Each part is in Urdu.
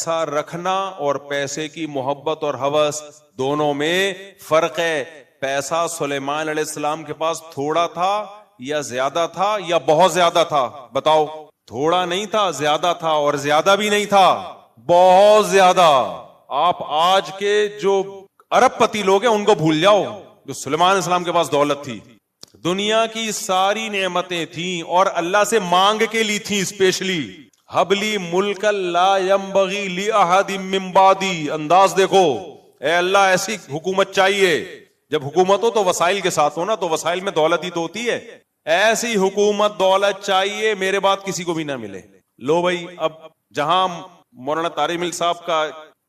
پیسہ رکھنا اور پیسے کی محبت اور ہوس دونوں میں فرق ہے. پیسہ سلیمان علیہ السلام کے پاس تھوڑا تھا یا زیادہ تھا یا بہت زیادہ تھا؟ بتاؤ. تھوڑا نہیں تھا، زیادہ تھا، اور زیادہ بھی نہیں تھا، بہت زیادہ. آپ آج کے جو ارب پتی لوگ ہیں ان کو بھول جاؤ جو سلیمان علیہ السلام کے پاس دولت تھی. دنیا کی ساری نعمتیں تھیں اور اللہ سے مانگ کے لی تھیں اسپیشلی. حبلی ملک لا ينبغی لأحد من بعدی. انداز دیکھو، اے اللہ ایسی حکومت چاہیے. جب حکومت ہو تو وسائل کے ساتھ ہو نا، تو وسائل میں دولت ہی تو ہوتی ہے. ایسی حکومت دولت چاہیے میرے بعد کسی کو بھی نہ ملے. لو بھائی، اب جہاں مولانا طارق مل صاحب کا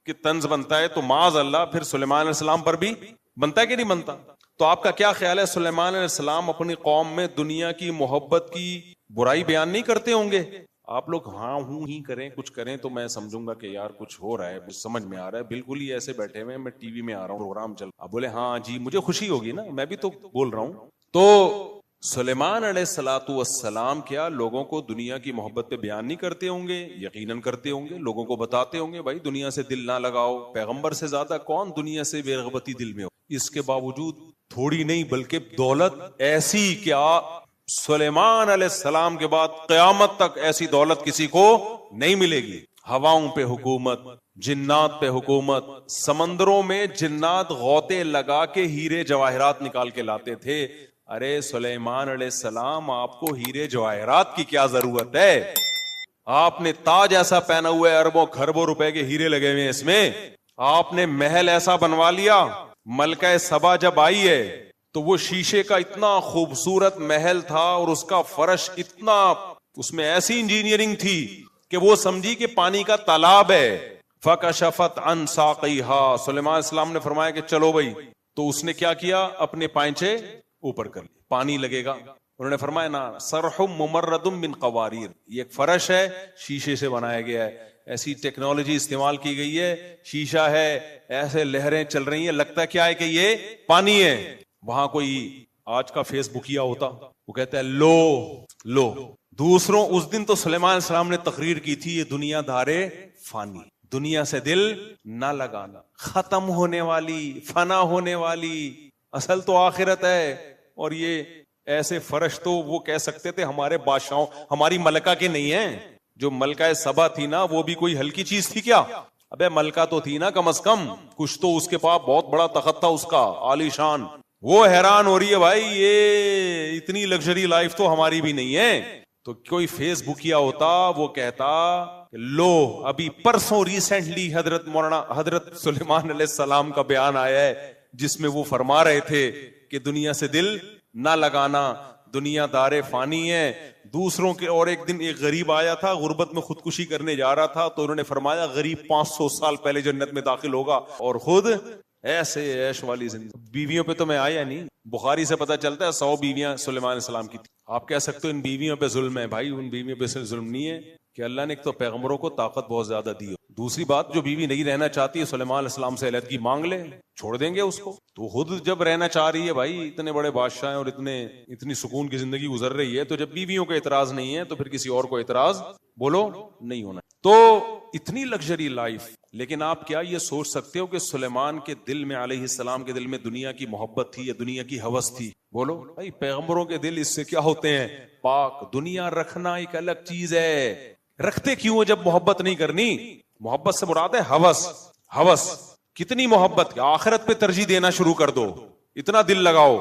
کہ طنز بنتا ہے تو معاذ اللہ پھر سلیمان علیہ السلام پر بھی بنتا ہے کہ نہیں بنتا؟ تو آپ کا کیا خیال ہے، سلیمان علیہ السلام اپنی قوم میں دنیا کی محبت کی برائی بیان نہیں کرتے ہوں گے؟ آپ لوگ ہاں ہوں ہی کریں، کچھ کریں تو میں سمجھوں گا کہ یار کچھ ہو رہا ہے، کچھ سمجھ میں آ رہا ہے. بالکل ہی ایسے بیٹھے ہوئے میں ٹی وی میں آ رہا ہوں، پروگرام چل رہا، اب بولے ہاں جی مجھے خوشی ہوگی نا، میں بھی تو بول رہا ہوں. تو سلیمان علیہ الصلوۃ والسلام کیا لوگوں کو دنیا کی محبت پہ بیان نہیں کرتے ہوں گے؟ یقیناً کرتے ہوں گے. لوگوں کو بتاتے ہوں گے بھائی دنیا سے دل نہ لگاؤ. پیغمبر سے زیادہ کون دنیا سے بے رغبتی دل میں ہو. اس کے باوجود تھوڑی نہیں بلکہ دولت ایسی کہ سلیمان علیہ السلام کے بعد قیامت تک ایسی دولت کسی کو نہیں ملے گی. ہواؤں پہ حکومت، جنات پہ حکومت. سمندروں میں جنات غوطے لگا کے ہیرے جواہرات نکال کے لاتے تھے. ارے سلیمان علیہ السلام آپ کو ہیرے جواہرات کی کیا ضرورت ہے؟ آپ نے تاج ایسا پہنا ہوا ہے، اربوں خربوں روپے کے ہیرے لگے ہوئے ہیں اس میں. آپ نے محل ایسا بنوا لیا. ملکہ سبا جب آئی ہے تو وہ شیشے کا اتنا خوبصورت محل تھا اور اس کا فرش اتنا، اس میں ایسی انجینئرنگ تھی کہ وہ سمجھی کہ پانی کا تالاب ہے. فکشفت عن ساقیہا. سلیمان علیہ السلام نے فرمایا کہ چلو بھائی. تو اس نے کیا کیا؟ اپنے پائنچے اوپر کر لی، پانی لگے گا. انہوں نے فرمایا نا سرح ممرد من قواریر. یہ ایک فرش ہے، شیشے سے بنایا گیا ہے. ایسی ٹیکنالوجی استعمال کی گئی ہے، شیشہ ہے، ایسے لہریں چل رہی ہیں، لگتا ہے کیا ہے کہ یہ پانی ہے. وہاں کوئی آج کا فیس بکیا ہوتا، وہ کہتا ہے لو لو. دوسروں اس دن تو سلیمان علیہ السلام نے تقریر کی تھی یہ دنیا دارے فانی، دنیا سے دل نہ لگانا، ختم ہونے والی، فنا ہونے والی. اصل تو آخرت ہے. اور یہ ایسے فرش تو وہ کہہ سکتے تھے ہمارے بادشاہوں، ہماری ملکہ کے نہیں ہیں. جو ملکہ سبا تھی نا وہ بھی کوئی ہلکی چیز تھی کیا؟ ابے ملکہ تو تھی نا کم از کم، کچھ تو اس کے پاس بہت بڑا تخت تھا اس کا عالی شان. وہ حیران ہو رہی ہے بھائی یہ اتنی لگژری لائف تو ہماری بھی نہیں ہے. تو کوئی فیس بکیا ہوتا وہ کہتا لو ابھی پرسوں ریسنٹلی حضرت سلیمان علیہ السلام کا بیان آیا ہے جس میں وہ فرما رہے تھے کہ دنیا سے دل نہ لگانا، دنیا دار فانی ہے. دوسروں کے، اور ایک دن ایک غریب آیا تھا غربت میں خودکشی کرنے جا رہا تھا تو انہوں نے فرمایا غریب 500 سال پہلے جنت میں داخل ہوگا اور خود ایسے عیش والی زندگی. بیویوں پہ تو میں آیا نہیں، بخاری سے پتہ چلتا ہے 100 بیویاں سلیمان علیہ السلام کی تھی. آپ کہہ سکتے ہو ان بیویوں پہ ظلم ہے. بھائی ان بیویوں پہ ظلم نہیں ہے کہ اللہ نے ایک تو پیغمبروں کو طاقت بہت زیادہ دی. دوسری بات جو بیوی نہیں رہنا چاہتی ہے سلیمان علیہ السلام سے علیحدگی مانگ لے، چھوڑ دیں گے اس کو. تو خود جب رہنا چاہ رہی ہے بھائی، اتنے بڑے بادشاہ ہیں اور اتنی سکون کی زندگی گزر رہی ہے، تو جب بیویوں کا اعتراض نہیں ہے تو پھر کسی اور کو اعتراض بولو نہیں ہونا. تو اتنی لگژری لائف. لیکن آپ کیا یہ سوچ سکتے ہو کہ سلیمان کے دل میں، علیہ السلام کے دل میں دنیا کی محبت تھی یا دنیا کی ہوس تھی؟ بولو بھائی. پیغمبروں کے دل اس سے کیا ہوتے ہیں؟ پاک. دنیا رکھنا ایک الگ چیز ہے. رکھتے کیوں ہے جب محبت نہیں کرنی؟ محبت سے مراد ہے ہوس. ہوس کتنی محبت، آخرت پہ ترجیح دینا شروع کر دو. اتنا دل لگاؤ،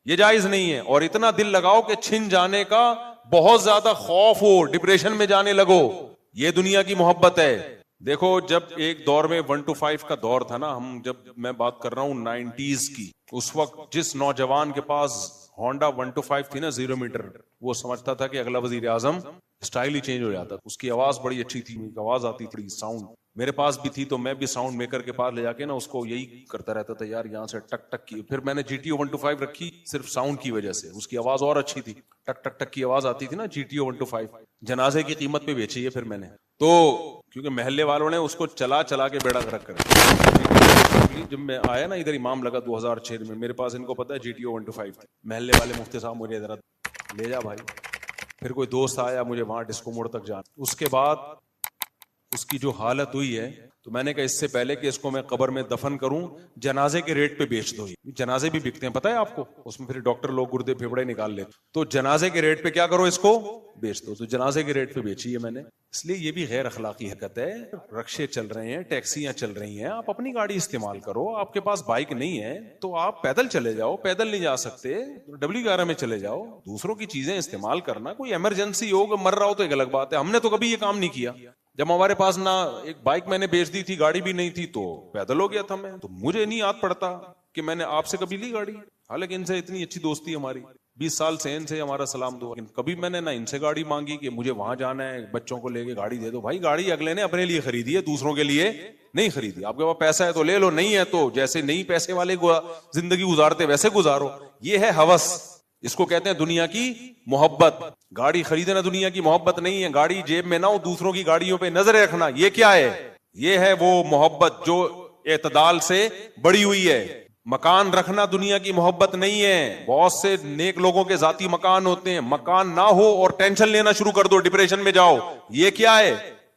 یہ جائز نہیں ہے. اور اتنا دل لگاؤ کہ چھن جانے کا بہت زیادہ خوف ہو، ڈپریشن میں جانے لگو. یہ دنیا کی محبت ہے. دیکھو جب ایک دور میں 1 to 5 کا دور تھا نا، جب میں بات کر رہا ہوں 90s کی، اس وقت جس نوجوان کے پاس ہونڈا 1 to 5 تھی نا 0 میٹر، وہ سمجھتا تھا کہ اگلا وزیر اعظم. اسٹائل ہی چینج ہو جاتا. اس کی آواز بڑی اچھی تھی، آواز آتی تھی ساؤنڈ. میرے پاس بھی تھی تو میں بھی ساؤنڈ میکر کے پاس لے جا کے نا اس کو یہی کرتا رہتا تھا یار یہاں سے ٹک ٹک کی. پھر میں نے GTO 1 to 5 رکھی صرف ساؤنڈ کی وجہ سے. اس کی آواز اور اچھی تھی، ٹک ٹک ٹک کی آواز آتی تھی نا GTO 1 to 5. جنازے کی قیمت پہ بیچی ہے پھر میں نے، تو کیونکہ محلے والوں نے اس کو چلا کے بیڑا غرق کر. جب میں آیا نا ادھر امام لگا 2006 میں، میرے پاس ان کو پتا ہے GTO 1 to 5 تھی. محلے والے مفتی صاحب مجھے ذرا لے جا بھائی. پھر کوئی دوست آیا مجھے وہاں ڈسکو موڑ تک جانا. اس کے بعد اس کی جو حالت ہوئی ہے تو میں نے کہا اس سے پہلے کہ اس کو میں قبر میں دفن کروں جنازے کے ریٹ پہ بیچ دو. جنازے بھی بکتے ہیں پتہ ہے آپ کو, اس میں پھر ڈاکٹر لوگ گردے پھیپڑے نکال لیتے, تو جنازے کے ریٹ پہ کیا کرو اس کو بیچ دو. تو جنازے کے ریٹ پہ بیچی ہے میں نے. اس لیے یہ بھی غیر اخلاقی حرکت ہے. رکشے چل رہے ہیں, ٹیکسیاں چل رہی ہیں, آپ اپنی گاڑی استعمال کرو. آپ کے پاس بائک نہیں ہے تو آپ پیدل چلے جاؤ, پیدل نہیں جا سکتے W11 میں چلے جاؤ. دوسروں کی چیزیں استعمال کرنا, کوئی ایمرجنسی ہو مر رہا ہو تو ایک الگ بات ہے. ہم نے تو کبھی یہ کام نہیں کیا. جب ہمارے پاس نہ ایک بائک میں نے بیچ دی تھی, گاڑی بھی نہیں تھی, تو پیدل ہو گیا تھا میں. تو مجھے نہیں یاد پڑتا کہ میں نے آپ سے کبھی لی گاڑی. حالانکہ ان سے اتنی اچھی دوستی ہماری, 20 سال سے ان سے ہمارا سلام دعا, لیکن کبھی میں نے نہ ان سے گاڑی مانگی کہ مجھے وہاں جانا ہے, بچوں کو لے کے گاڑی دے دو. بھائی گاڑی اگلے نے اپنے لیے خریدی ہے, دوسروں کے لیے نہیں خریدی. آپ کے پاس پیسہ ہے تو لے لو, نہیں ہے تو جیسے نہیں پیسے والے زندگی گزارتے ویسے گزارو. یہ ہے ہوس, اس کو کہتے ہیں دنیا کی محبت. گاڑی خریدنا دنیا کی محبت نہیں ہے. گاڑی جیب میں نہ ہو, دوسروں کی گاڑیوں پہ نظریں رکھنا, یہ کیا ہے؟ یہ ہے وہ محبت جو اعتدال سے بڑی ہوئی ہے. مکان رکھنا دنیا کی محبت نہیں ہے. بہت سے نیک لوگوں کے ذاتی مکان ہوتے ہیں, مکان نہ ہو اور ٹینشن لینا شروع کر دو, ڈپریشن میں جاؤ. یہ کیا ہے؟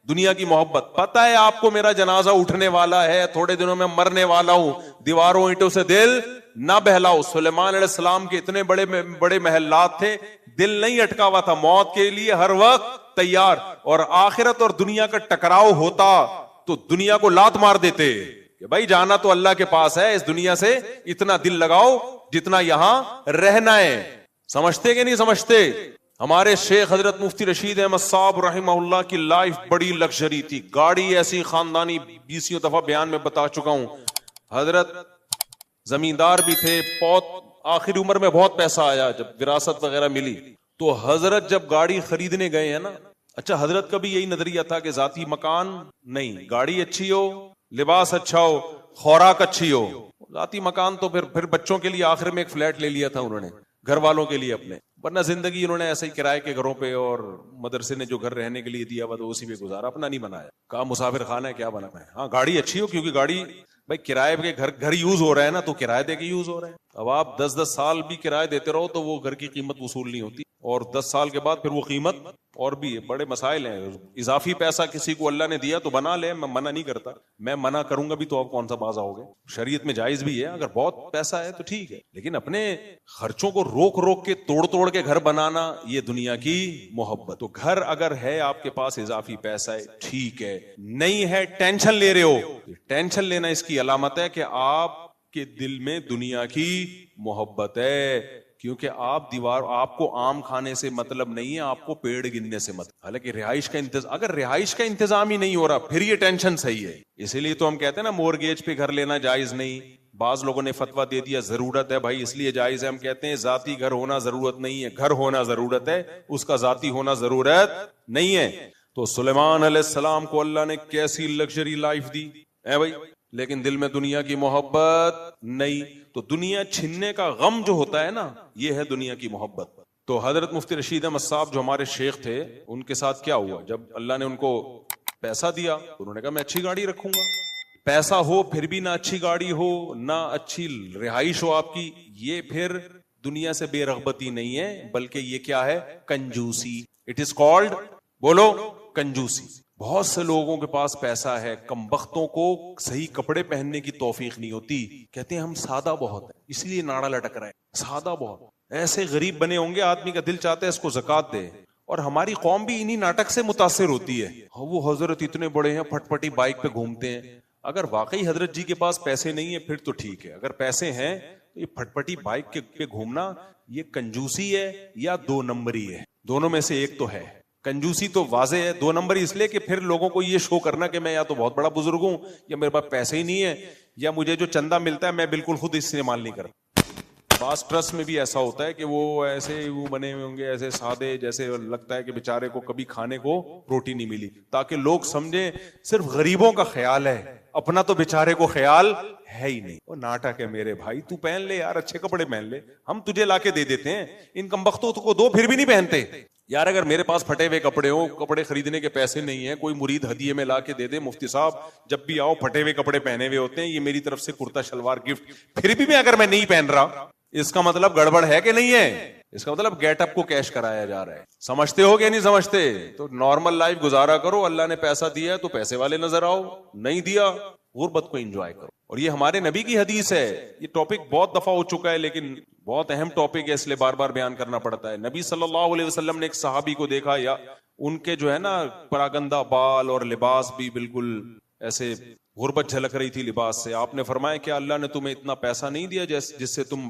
دنیا کی محبت. پتہ ہے آپ کو میرا جنازہ اٹھنے والا ہے, تھوڑے دنوں میں مرنے والا ہوں, دیواروں اینٹوں سے دل نہ بہلاؤ. سلیمان علیہ السلام کے اتنے بڑے بڑے محلات تھے, دل نہیں اٹکا ہوا تھا, موت کے لیے ہر وقت تیار. اور آخرت اور دنیا کا ٹکراؤ ہوتا تو دنیا کو لات مار دیتے کہ بھائی جانا تو اللہ کے پاس ہے, اس دنیا سے اتنا دل لگاؤ جتنا یہاں رہنا ہے. سمجھتے کہ نہیں سمجھتے؟ ہمارے شیخ حضرت مفتی رشید احمد صاحب رحمہ اللہ کی لائف بڑی لگژری تھی. گاڑی ایسی خاندانی 20 دفعہ بیان میں بتا چکا ہوں. حضرت زمیندار بھی تھے, بہت آخری عمر میں بہت پیسہ آیا جب وراثت وغیرہ ملی. تو حضرت جب گاڑی خریدنے گئے ہیں نا, اچھا حضرت کا بھی یہی نظریہ تھا کہ ذاتی مکان نہیں, گاڑی اچھی ہو, لباس اچھا ہو, خوراک اچھی ہو. ذاتی مکان تو پھر بچوں کے لیے آخر میں ایک فلیٹ لے لیا تھا انہوں نے, گھر والوں کے لیے اپنے, ورنہ زندگی انہوں نے ایسے ہی کرائے کے گھروں پہ اور مدرسے نے جو گھر رہنے کے لیے دیا ہوا تو اسی پہ گزارا, اپنا نہیں بنایا. کہا مسافر خانہ ہے, کیا بنانا ہے. ہاں گاڑی اچھی ہو, کیونکہ گاڑی بھائی کرائے کے گھر یوز ہو رہا ہے نا, تو کرایہ دے کے یوز ہو رہا ہے. اب آپ 10 سال بھی کرایہ دیتے رہو تو وہ گھر کی قیمت وصول نہیں ہوتی, اور 10 سال کے بعد پھر وہ قیمت اور بھی بڑے مسائل ہیں. اضافی پیسہ کسی کو اللہ نے دیا تو بنا لے, میں منع نہیں کرتا. میں منع کروں گا بھی تو آپ کون سا باز آؤ گے. شریعت میں جائز بھی ہے, اگر بہت پیسہ ہے تو ٹھیک ہے, لیکن اپنے خرچوں کو روک کے توڑ کے گھر بنانا, یہ دنیا کی محبت. تو گھر اگر ہے آپ کے پاس اضافی پیسہ ہے ٹھیک ہے, نہیں ہے ٹینشن لے رہے ہو, ٹینشن لینا اس کی علامت ہے کہ آپ کے دل میں دنیا کی محبت ہے. کیونکہ آپ کو آم کھانے سے مطلب نہیں ہے, آپ کو پیڑ گننے سے مطلب. حالانکہ رہائش کا اگر رہائش کا انتظام ہی نہیں ہو رہا پھر یہ ٹینشن صحیح ہے. اسی لیے تو ہم کہتے ہیں نا مورگیج پہ گھر لینا جائز نہیں. بعض لوگوں نے فتویٰ دے دیا ضرورت ہے, بھائی اس لیے جائز ہے. ہم کہتے ہیں ذاتی گھر ہونا ضرورت نہیں ہے, گھر ہونا ضرورت ہے, اس کا ذاتی ہونا ضرورت نہیں ہے. تو سلیمان علیہ السلام کو اللہ نے کیسی لگژری لائف دی ہے بھائی, لیکن دل میں دنیا کی محبت نہیں. تو دنیا چھننے کا غم جو ہوتا ہے نا, یہ ہے دنیا کی محبت. تو حضرت مفتی رشید احمد صاحب جو ہمارے شیخ تھے, ان کے ساتھ کیا ہوا, جب اللہ نے ان کو پیسہ دیا تو انہوں نے کہا میں اچھی گاڑی رکھوں گا. پیسہ ہو پھر بھی نہ اچھی گاڑی ہو, نہ اچھی رہائش ہو آپ کی, یہ پھر دنیا سے بے رغبتی نہیں ہے, بلکہ یہ کیا ہے, کنجوسی. اٹ از کالڈ, بولو, کنجوسی. بہت سے لوگوں کے پاس پیسہ ہے, کم بختوں کو صحیح کپڑے پہننے کی توفیق نہیں ہوتی. کہتے ہیں ہم سادہ بہت ہیں اس لیے ناڑا لٹک رہے ہیں, سادہ بہت. ایسے غریب بنے ہوں گے, آدمی کا دل چاہتا ہے اس کو زکات دے. اور ہماری قوم بھی انہی ناٹک سے متاثر ہوتی ہے. وہ حضرت اتنے بڑے ہیں, پھٹ پٹی بائک پہ گھومتے ہیں. اگر واقعی حضرت جی کے پاس پیسے نہیں ہے پھر تو ٹھیک ہے, اگر پیسے ہیں تو یہ پھٹ پٹی بائک پہ گھومنا یہ کنجوسی ہے یا 2 نمبری ہے, دونوں میں سے ایک تو ہے. کنجوسی تو واضح ہے, 2 نمبر اس لیے کہ پھر لوگوں کو یہ شو کرنا کہ میں یا تو بہت بڑا بزرگ ہوں, یا میرے پاس پیسے ہی نہیں ہے, یا مجھے جو چندہ ملتا ہے میں بالکل خود استعمال نہیں کرتا. بعض ٹرسٹ میں بھی ایسا ہوتا ہے کہ وہ ایسے وہ بنے ہوئے ہوں گے, ایسے سادے, جیسے لگتا ہے کہ بیچارے کو کبھی کھانے کو روٹی نہیں ملی, تاکہ لوگ سمجھیں صرف غریبوں کا خیال ہے, اپنا تو بیچارے کو خیال ہے ہی نہیں. وہ ناٹک ہے میرے بھائی, تو پہن لے یار, اچھے کپڑے پہن لے, ہم تجھے لا کے دے دیتے ہیں. ان کمبختوں کو دو پھر بھی نہیں پہنتے. یار اگر میرے پاس پھٹے ہوئے کپڑے ہوں, کپڑے خریدنے کے پیسے نہیں ہیں, کوئی مرید ہدیے میں لا کے دے دے, مفتی صاحب جب بھی آؤ پھٹے ہوئے کپڑے پہنے ہوئے ہوتے ہیں, یہ میری طرف سے کرتا شلوار گفٹ, پھر بھی میں اگر میں نہیں پہن رہا, اس کا مطلب گڑبڑ ہے کہ نہیں ہے؟ اس کا مطلب گیٹ اپ کو کیش کرایا جا رہا ہے. سمجھتے ہو کہ نہیں سمجھتے؟ تو نارمل لائف گزارا کرو. اللہ نے پیسہ دیا ہے تو پیسے والے نظر آؤ, نہیں دیا غربت کو انجوائے کرو. اور یہ ہمارے نبی کی حدیث ہے. یہ ٹاپک بہت دفعہ ہو چکا ہے لیکن بہت اہم ٹاپک ہے, اس لیے بار بار بیان کرنا پڑتا ہے. نبی صلی اللہ علیہ وسلم نے ایک صحابی کو دیکھا, یا ان کے جو ہے نا پراگندہ بال اور لباس بھی بالکل ایسے غربت جھلک رہی تھی لباس سے. آپ نے فرمایا کہ اللہ نے تمہیں اتنا پیسہ نہیں دیا جس سے تم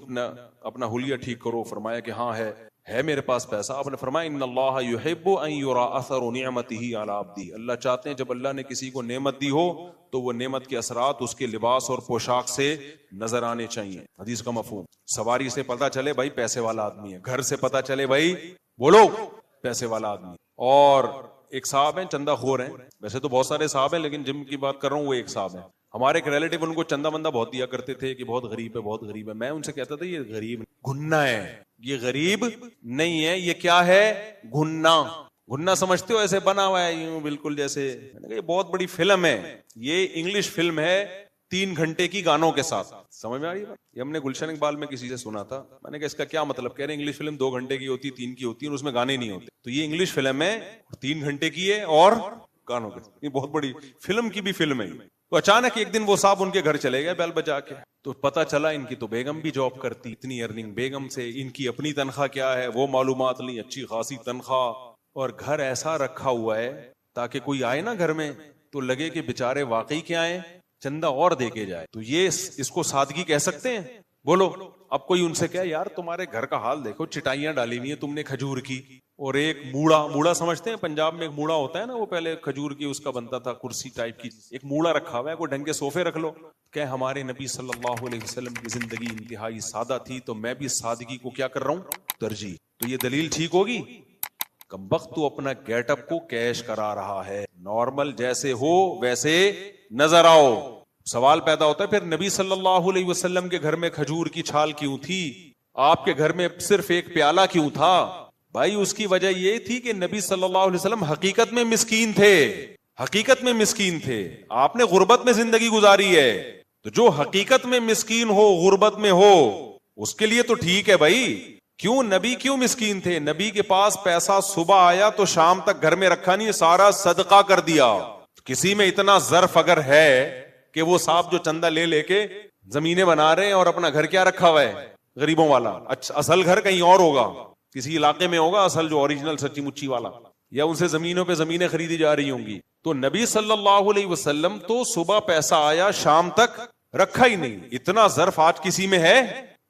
اپنا حلیہ ٹھیک کرو؟ فرمایا کہ ہاں ہے میرے پاس پیسہ. آپ نے فرمایا ان اللہ یحب ان یرا اثر نعمتہ علی عبدہ, اللہ چاہتے ہیں جب اللہ نے کسی کو نعمت دی ہو تو وہ نعمت کے اثرات اس کے لباس اور پوشاک سے نظر آنے چاہیے. حدیث کا مفہوم, سواری سے پتہ چلے بھائی پیسے والا آدمی ہے, گھر سے پتہ چلے بھائی بولو پیسے والا آدمی. اور ایک صاحب ہیں چندہ خور ہیں, ویسے تو بہت سارے صاحب ہیں لیکن جن کی بات کر رہا ہوں وہ ایک صاحب ہیں. ہمارے ایک ریلیٹیو ان کو چندہ بندہ بہت دیا کرتے تھے کہ بہت غریب ہے بہت غریب ہے. میں ان سے کہتا تھا یہ غریب گھننا ہے, یہ غریب نہیں ہے, یہ کیا ہے گھننا. گھننا سمجھتے ہو ایسے بنا ہوا ہے یوں بالکل جیسے, یہ بہت بڑی فلم ہے, یہ انگلش فلم ہے 3 گھنٹے کی گانوں کے ساتھ. سمجھ میں آ رہی ہے؟ یہ ہم نے گلشن اقبال میں کسی سے سنا تھا, میں نے کہا اس کا کیا مطلب؟ کہہ رہے انگلش فلم 2 گھنٹے کی ہوتی 3 کی ہوتی ہے اور اس میں گانے نہیں ہوتے. تو یہ انگلش فلم ہے 3 گھنٹے کی ہے اور گانوں کے, یہ بہت بڑی فلم کی بھی فلم ہے. تو اچانک ایک دن وہ صاحب ان کے گھر چلے گئے بیل بجا کے, تو پتا چلا ان کی تو بیگم بھی جاب کرتی, اتنی ارننگ بیگم سے, ان کی اپنی تنخواہ کیا ہے وہ معلومات نہیں, اچھی خاصی تنخواہ, اور گھر ایسا رکھا ہوا ہے تاکہ کوئی آئے نا گھر میں تو لگے کہ بےچارے واقعی کیا آئے, چندہ اور دے کے جائے. تو یہ اس کو سادگی کہہ سکتے ہیں؟ بولو. اب کوئی ان سے کہے یار تمہارے گھر کا حال دیکھو, چٹائیاں ڈالی ہوئی ہیں تم نے کھجور کی, اور ایک موڑا سمجھتے ہیں پنجاب میں ایک موڑا ہوتا ہے نا, وہ پہلے کھجور کی اس کا بنتا تھا کرسی ٹائپ کی, ایک موڑا رکھا ہوا ہے, کوئی ڈھنگ کے صوفے رکھ لو. کہ ہمارے نبی صلی اللہ علیہ وسلم کی زندگی انتہائی سادہ تھی تو میں بھی سادگی کو کیا کر رہا ہوں ترجیح. تو یہ دلیل ٹھیک ہوگی؟ کمبخت تو اپنا گیٹ اپ کو کیش کرا رہا ہے, نارمل جیسے ہو ویسے نظر آؤ. سوال پیدا ہوتا ہے پھر نبی صلی اللہ علیہ وسلم کے گھر میں کھجور کی چھال کیوں تھی, آپ کے گھر میں صرف ایک پیالہ کیوں تھا؟ بھائی اس کی وجہ یہ تھی کہ نبی صلی اللہ علیہ وسلم حقیقت میں مسکین تھے, حقیقت میں مسکین تھے. آپ نے غربت میں زندگی گزاری ہے, تو جو حقیقت میں مسکین ہو غربت میں ہو اس کے لیے تو ٹھیک ہے بھائی. کیوں نبی کیوں مسکین تھے؟ نبی کے پاس پیسہ صبح آیا تو شام تک گھر میں رکھا نہیں, سارا صدقہ کر دیا. کسی میں اتنا ظرف اگر ہے کہ وہ صاحب جو چندہ لے کے زمینیں بنا رہے ہیں اور اپنا گھر کیا رکھا ہوا ہے غریبوں والا, اچھا اصل گھر کہیں اور ہوگا, کسی علاقے میں ہوگا اصل جو اوریجنل سچی مچی والا, یا ان سے زمینوں پہ زمینیں خریدی جا رہی ہوں گی. تو نبی صلی اللہ علیہ وسلم تو صبح پیسہ آیا شام تک رکھا ہی نہیں. اتنا ظرف آج کسی میں ہے؟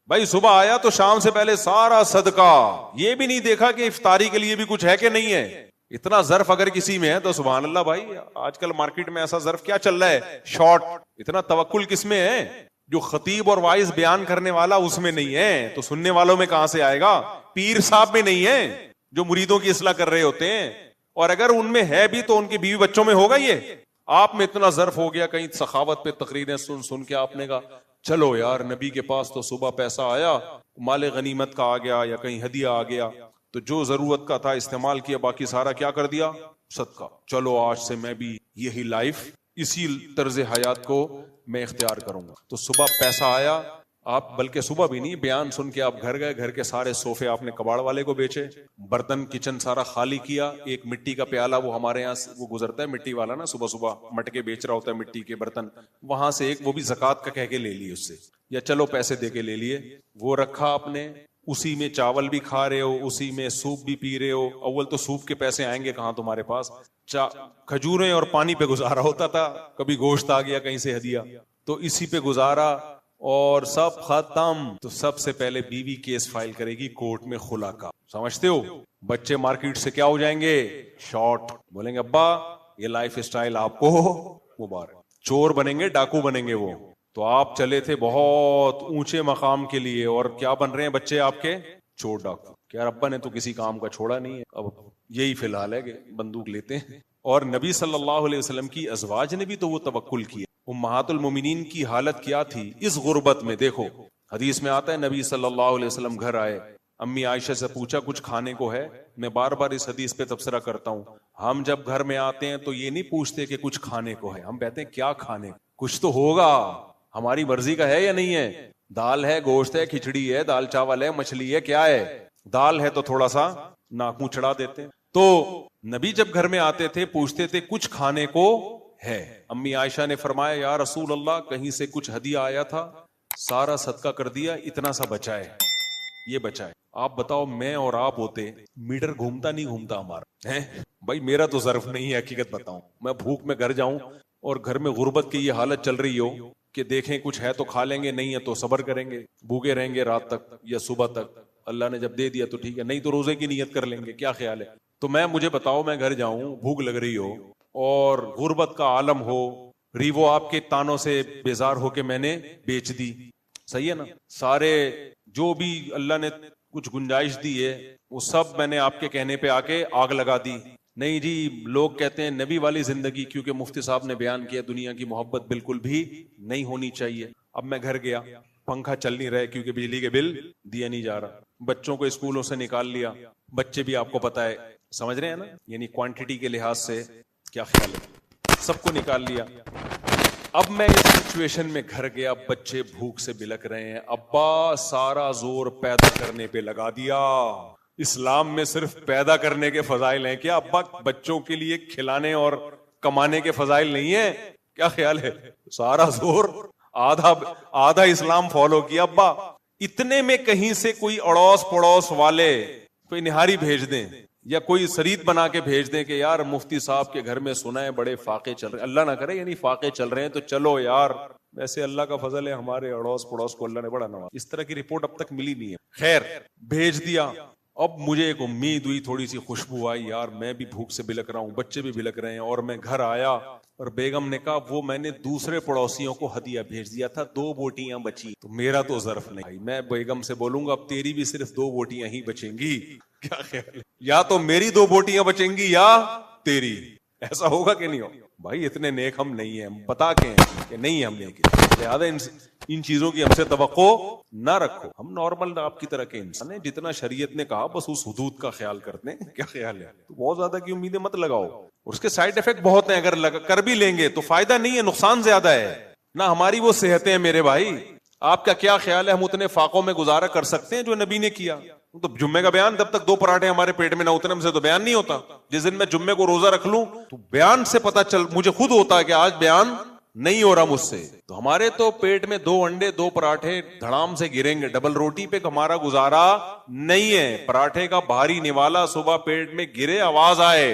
بھائی صبح آیا تو شام سے پہلے سارا صدقہ, یہ بھی نہیں دیکھا کہ افطاری کے لیے بھی کچھ ہے کہ نہیں ہے. اتنا ظرف اگر کسی میں ہے تو سبحان اللہ بھائی. آج کل مارکیٹ میں ایسا ظرف کیا چل رہا ہے شارٹ, اتنا توکل کس میں ہے؟ جو خطیب اور وائز بیان کرنے والا اس میں نہیں ہے تو سننے والوں میں کہاں سے آئے گا؟ پیر صاحب میں نہیں ہے جو مریدوں کی اصلاح کر رہے ہوتے ہیں, اور اگر ان میں ہے بھی تو ان کے بیوی بچوں میں ہوگا. یہ آپ میں اتنا ظرف ہو گیا, کہیں سخاوت پہ تقریریں سن کے آپ نے کہا چلو یار نبی کے پاس تو صبح پیسہ آیا, مال غنیمت کا آ گیا یا کہیں ہدیہ آ گیا, تو جو ضرورت کا تھا استعمال کیا, باقی سارا کیا کر دیا صدقہ. چلو آج سے میں بھی یہی لائف, اسی طرز حیات کو میں اختیار کروں گا. تو صبح پیسہ آیا, آپ بلکہ صبح بھی نہیں, بیان سن کے آپ گھر گئے, گھر کے سارے صوفے آپ نے کباڑ والے کو بیچے, برتن کچن سارا خالی کیا. ایک مٹی کا پیالہ, وہ ہمارے یہاں وہ گزرتا ہے مٹی والا نا, صبح صبح مٹکے بیچ رہا ہوتا ہے مٹی کے برتن, وہاں سے ایک وہ بھی زکوٰۃ کا کہہ کے لے لیے اس سے, یا چلو پیسے دے کے لے لیے, وہ رکھا آپ نے. اسی میں چاول بھی کھا رہے ہو, اسی میں سوپ بھی پی رہے ہو. اول تو سوپ کے پیسے آئیں گے کہاں تمہارے پاس, کھجوریں اور پانی پہ گزارا ہوتا تھا, کبھی گوشت آ گیا کہیں سے ہدیہ تو اسی پہ گزارا, اور سب ختم. تو سب سے پہلے بیوی کیس فائل کرے گی کورٹ میں خلا کا, سمجھتے ہو؟ بچے مارکیٹ سے کیا ہو جائیں گے شارٹ, بولیں گے ابا یہ لائف اسٹائل آپ کو مبارک. چور بنیں گے, ڈاکو بنیں گے وہ. تو آپ چلے تھے بہت اونچے مقام کے لیے, اور کیا بن رہے ہیں بچے آپ کے؟ چور ڈاکو. کیا ابا نے تو کسی کام کا چھوڑا نہیں ہے, اب یہی فی الحال ہے کہ بندوق لیتے ہیں. اور نبی صلی اللہ علیہ وسلم کی ازواج نے بھی تو وہ توکل کیا. امہات المومنین کی حالت کیا تھی اس غربت میں؟ دیکھو حدیث میں آتا ہے نبی صلی اللہ علیہ وسلم گھر آئے, امی عائشہ سے پوچھا کچھ کھانے کو ہے؟ میں بار بار اس حدیث پہ تبصرہ کرتا ہوں, ہم جب گھر میں آتے ہیں تو یہ نہیں پوچھتے کہ کچھ کھانے کو ہے, ہم کہتے ہیں کیا کھانے, کچھ تو ہوگا, ہماری مرضی کا ہے یا نہیں ہے. دال ہے, گوشت ہے, کھچڑی ہے, دال چاول ہے, مچھلی ہے, کیا ہے؟ دال ہے تو تھوڑا سا ناک منہ چڑھا دیتے ہیں. تو نبی جب گھر میں آتے تھے پوچھتے تھے کچھ کھانے کو ہے؟ امی عائشہ نے فرمایا یا رسول اللہ کہیں سے کچھ ہدیہ آیا تھا, سارا صدقہ کر دیا, اتنا سا بچا ہے, یہ بچا ہے. آپ بتاؤ میں اور آپ ہوتے میٹر گھومتا نہیں گھومتا ہمارا ہے بھائی؟ میرا تو ظرف نہیں ہے, حقیقت بتاؤں, میں بھوک میں گھر جاؤں اور گھر میں غربت کی یہ حالت چل رہی ہو کہ دیکھیں کچھ ہے تو کھا لیں گے, نہیں ہے تو صبر کریں گے, بھوکے رہیں گے رات تک یا صبح تک, اللہ نے جب دے دیا تو ٹھیک ہے, نہیں تو روزے کی نیت کر لیں گے, کیا خیال ہے؟ تو مجھے بتاؤ, میں گھر جاؤں, بھوک لگ رہی ہو اور غربت کا عالم ہو, ریوو آپ کے تانوں سے بیزار ہو کے میں نے بیچ دی, صحیح ہے نا, سارے جو بھی اللہ نے کچھ گنجائش دی ہے وہ سب میں نے آپ کے کہنے پہ آ کے آگ لگا دی. نہیں جی, لوگ کہتے ہیں نبی والی زندگی, کیونکہ مفتی صاحب نے بیان کیا دنیا کی محبت بالکل بھی نہیں ہونی چاہیے. اب میں گھر گیا, پنکھا چل نہیں رہا کیونکہ بجلی کے بل دیا نہیں جا رہا, بچوں کو اسکولوں سے نکال لیا, بچے بھی آپ کو پتا ہے سمجھ رہے ہیں نا, یعنی کوانٹٹی کے لحاظ سے کیا خیال ہے, سب کو نکال لیا. اب میں اس سچویشن میں گھر گیا, بچے بھوک سے بلک رہے ہیں, ابا سارا زور پیدا کرنے پہ لگا دیا. اسلام میں صرف پیدا کرنے کے فضائل ہیں کیا ابا؟ بچوں کے لیے کھلانے اور کمانے کے فضائل نہیں ہیں, کیا خیال ہے؟ سارا زور آدھا اسلام فالو کیا ابا. اتنے میں کہیں سے کوئی اڑوس پڑوس والے کوئی نہاری بھیج دیں یا کوئی سرید بنا کے بھیج دیں کہ یار مفتی صاحب کے گھر میں سنا ہے بڑے فاقے چل رہے, اللہ نہ کرے یعنی فاقے چل رہے ہیں تو چلو یار, ویسے اللہ کا فضل ہے ہمارے اڑوس پڑوس کو اللہ نے بڑا نوازا. اس طرح کی رپورٹ اب تک ملی نہیں ہے. خیر بھیج دیا. اب مجھے ایک امید ہوئی, تھوڑی سی خوشبو آئی, یار میں بھی بھوک سے بلک رہا ہوں, بچے بھی بلک رہے ہیں, اور میں گھر آیا اور بیگم نے کہا وہ میں نے دوسرے پڑوسیوں کو ہدیہ بھیج دیا تھا, 2 بوٹیاں بچی, تو میرا تو ظرف نہیں. میں بیگم سے بولوں گا اب تیری بھی صرف 2 بوٹیاں ہی بچیں گی, کیا خیال ہے؟ یا تو میری 2 بوٹیاں بچیں گی یا تیری. ایسا ہوگا کہ نہیں ہوگا؟ بھائی اتنے نیک ہم نہیں ہیں, ہم بتا کے ہیں کہ نہیں ہم نیک ہیں, لہذا ان چیزوں کی ہم سے توقع نہ رکھو. ہم نارمل آپ کی طرح کے انسان ہیں, جتنا شریعت نے کہا بس اس حدود کا خیال کرتے ہیں, کیا خیال ہے؟ تو بہت زیادہ کی امیدیں مت لگاؤ, اس کے سائیڈ افیکٹ بہت ہیں, اگر کر بھی لیں گے تو فائدہ نہیں ہے, نقصان زیادہ ہے نہ. ہماری وہ صحتیں ہیں میرے بھائی, آپ کا کیا خیال ہے ہم اتنے فاقوں میں گزارا کر سکتے ہیں جو نبی نے کیا؟ تو جمعے کا بیان جب تک 2 پراٹھے ہمارے پیٹ میں نہ اتنے ہم سے تو بیان نہیں ہوتا. جس دن میں جمعے کو روزہ رکھ لوں تو بیان سے پتا چل, مجھے خود ہوتا ہے کہ آج بیان نہیں ہو رہا مجھ سے. تو ہمارے تو پیٹ میں 2 انڈے 2 پراٹھے دھڑام سے گریں گے, ڈبل روٹی پہ ہمارا گزارا نہیں ہے. پراٹھے کا بھاری نوالا صبح پیٹ میں گرے, آواز آئے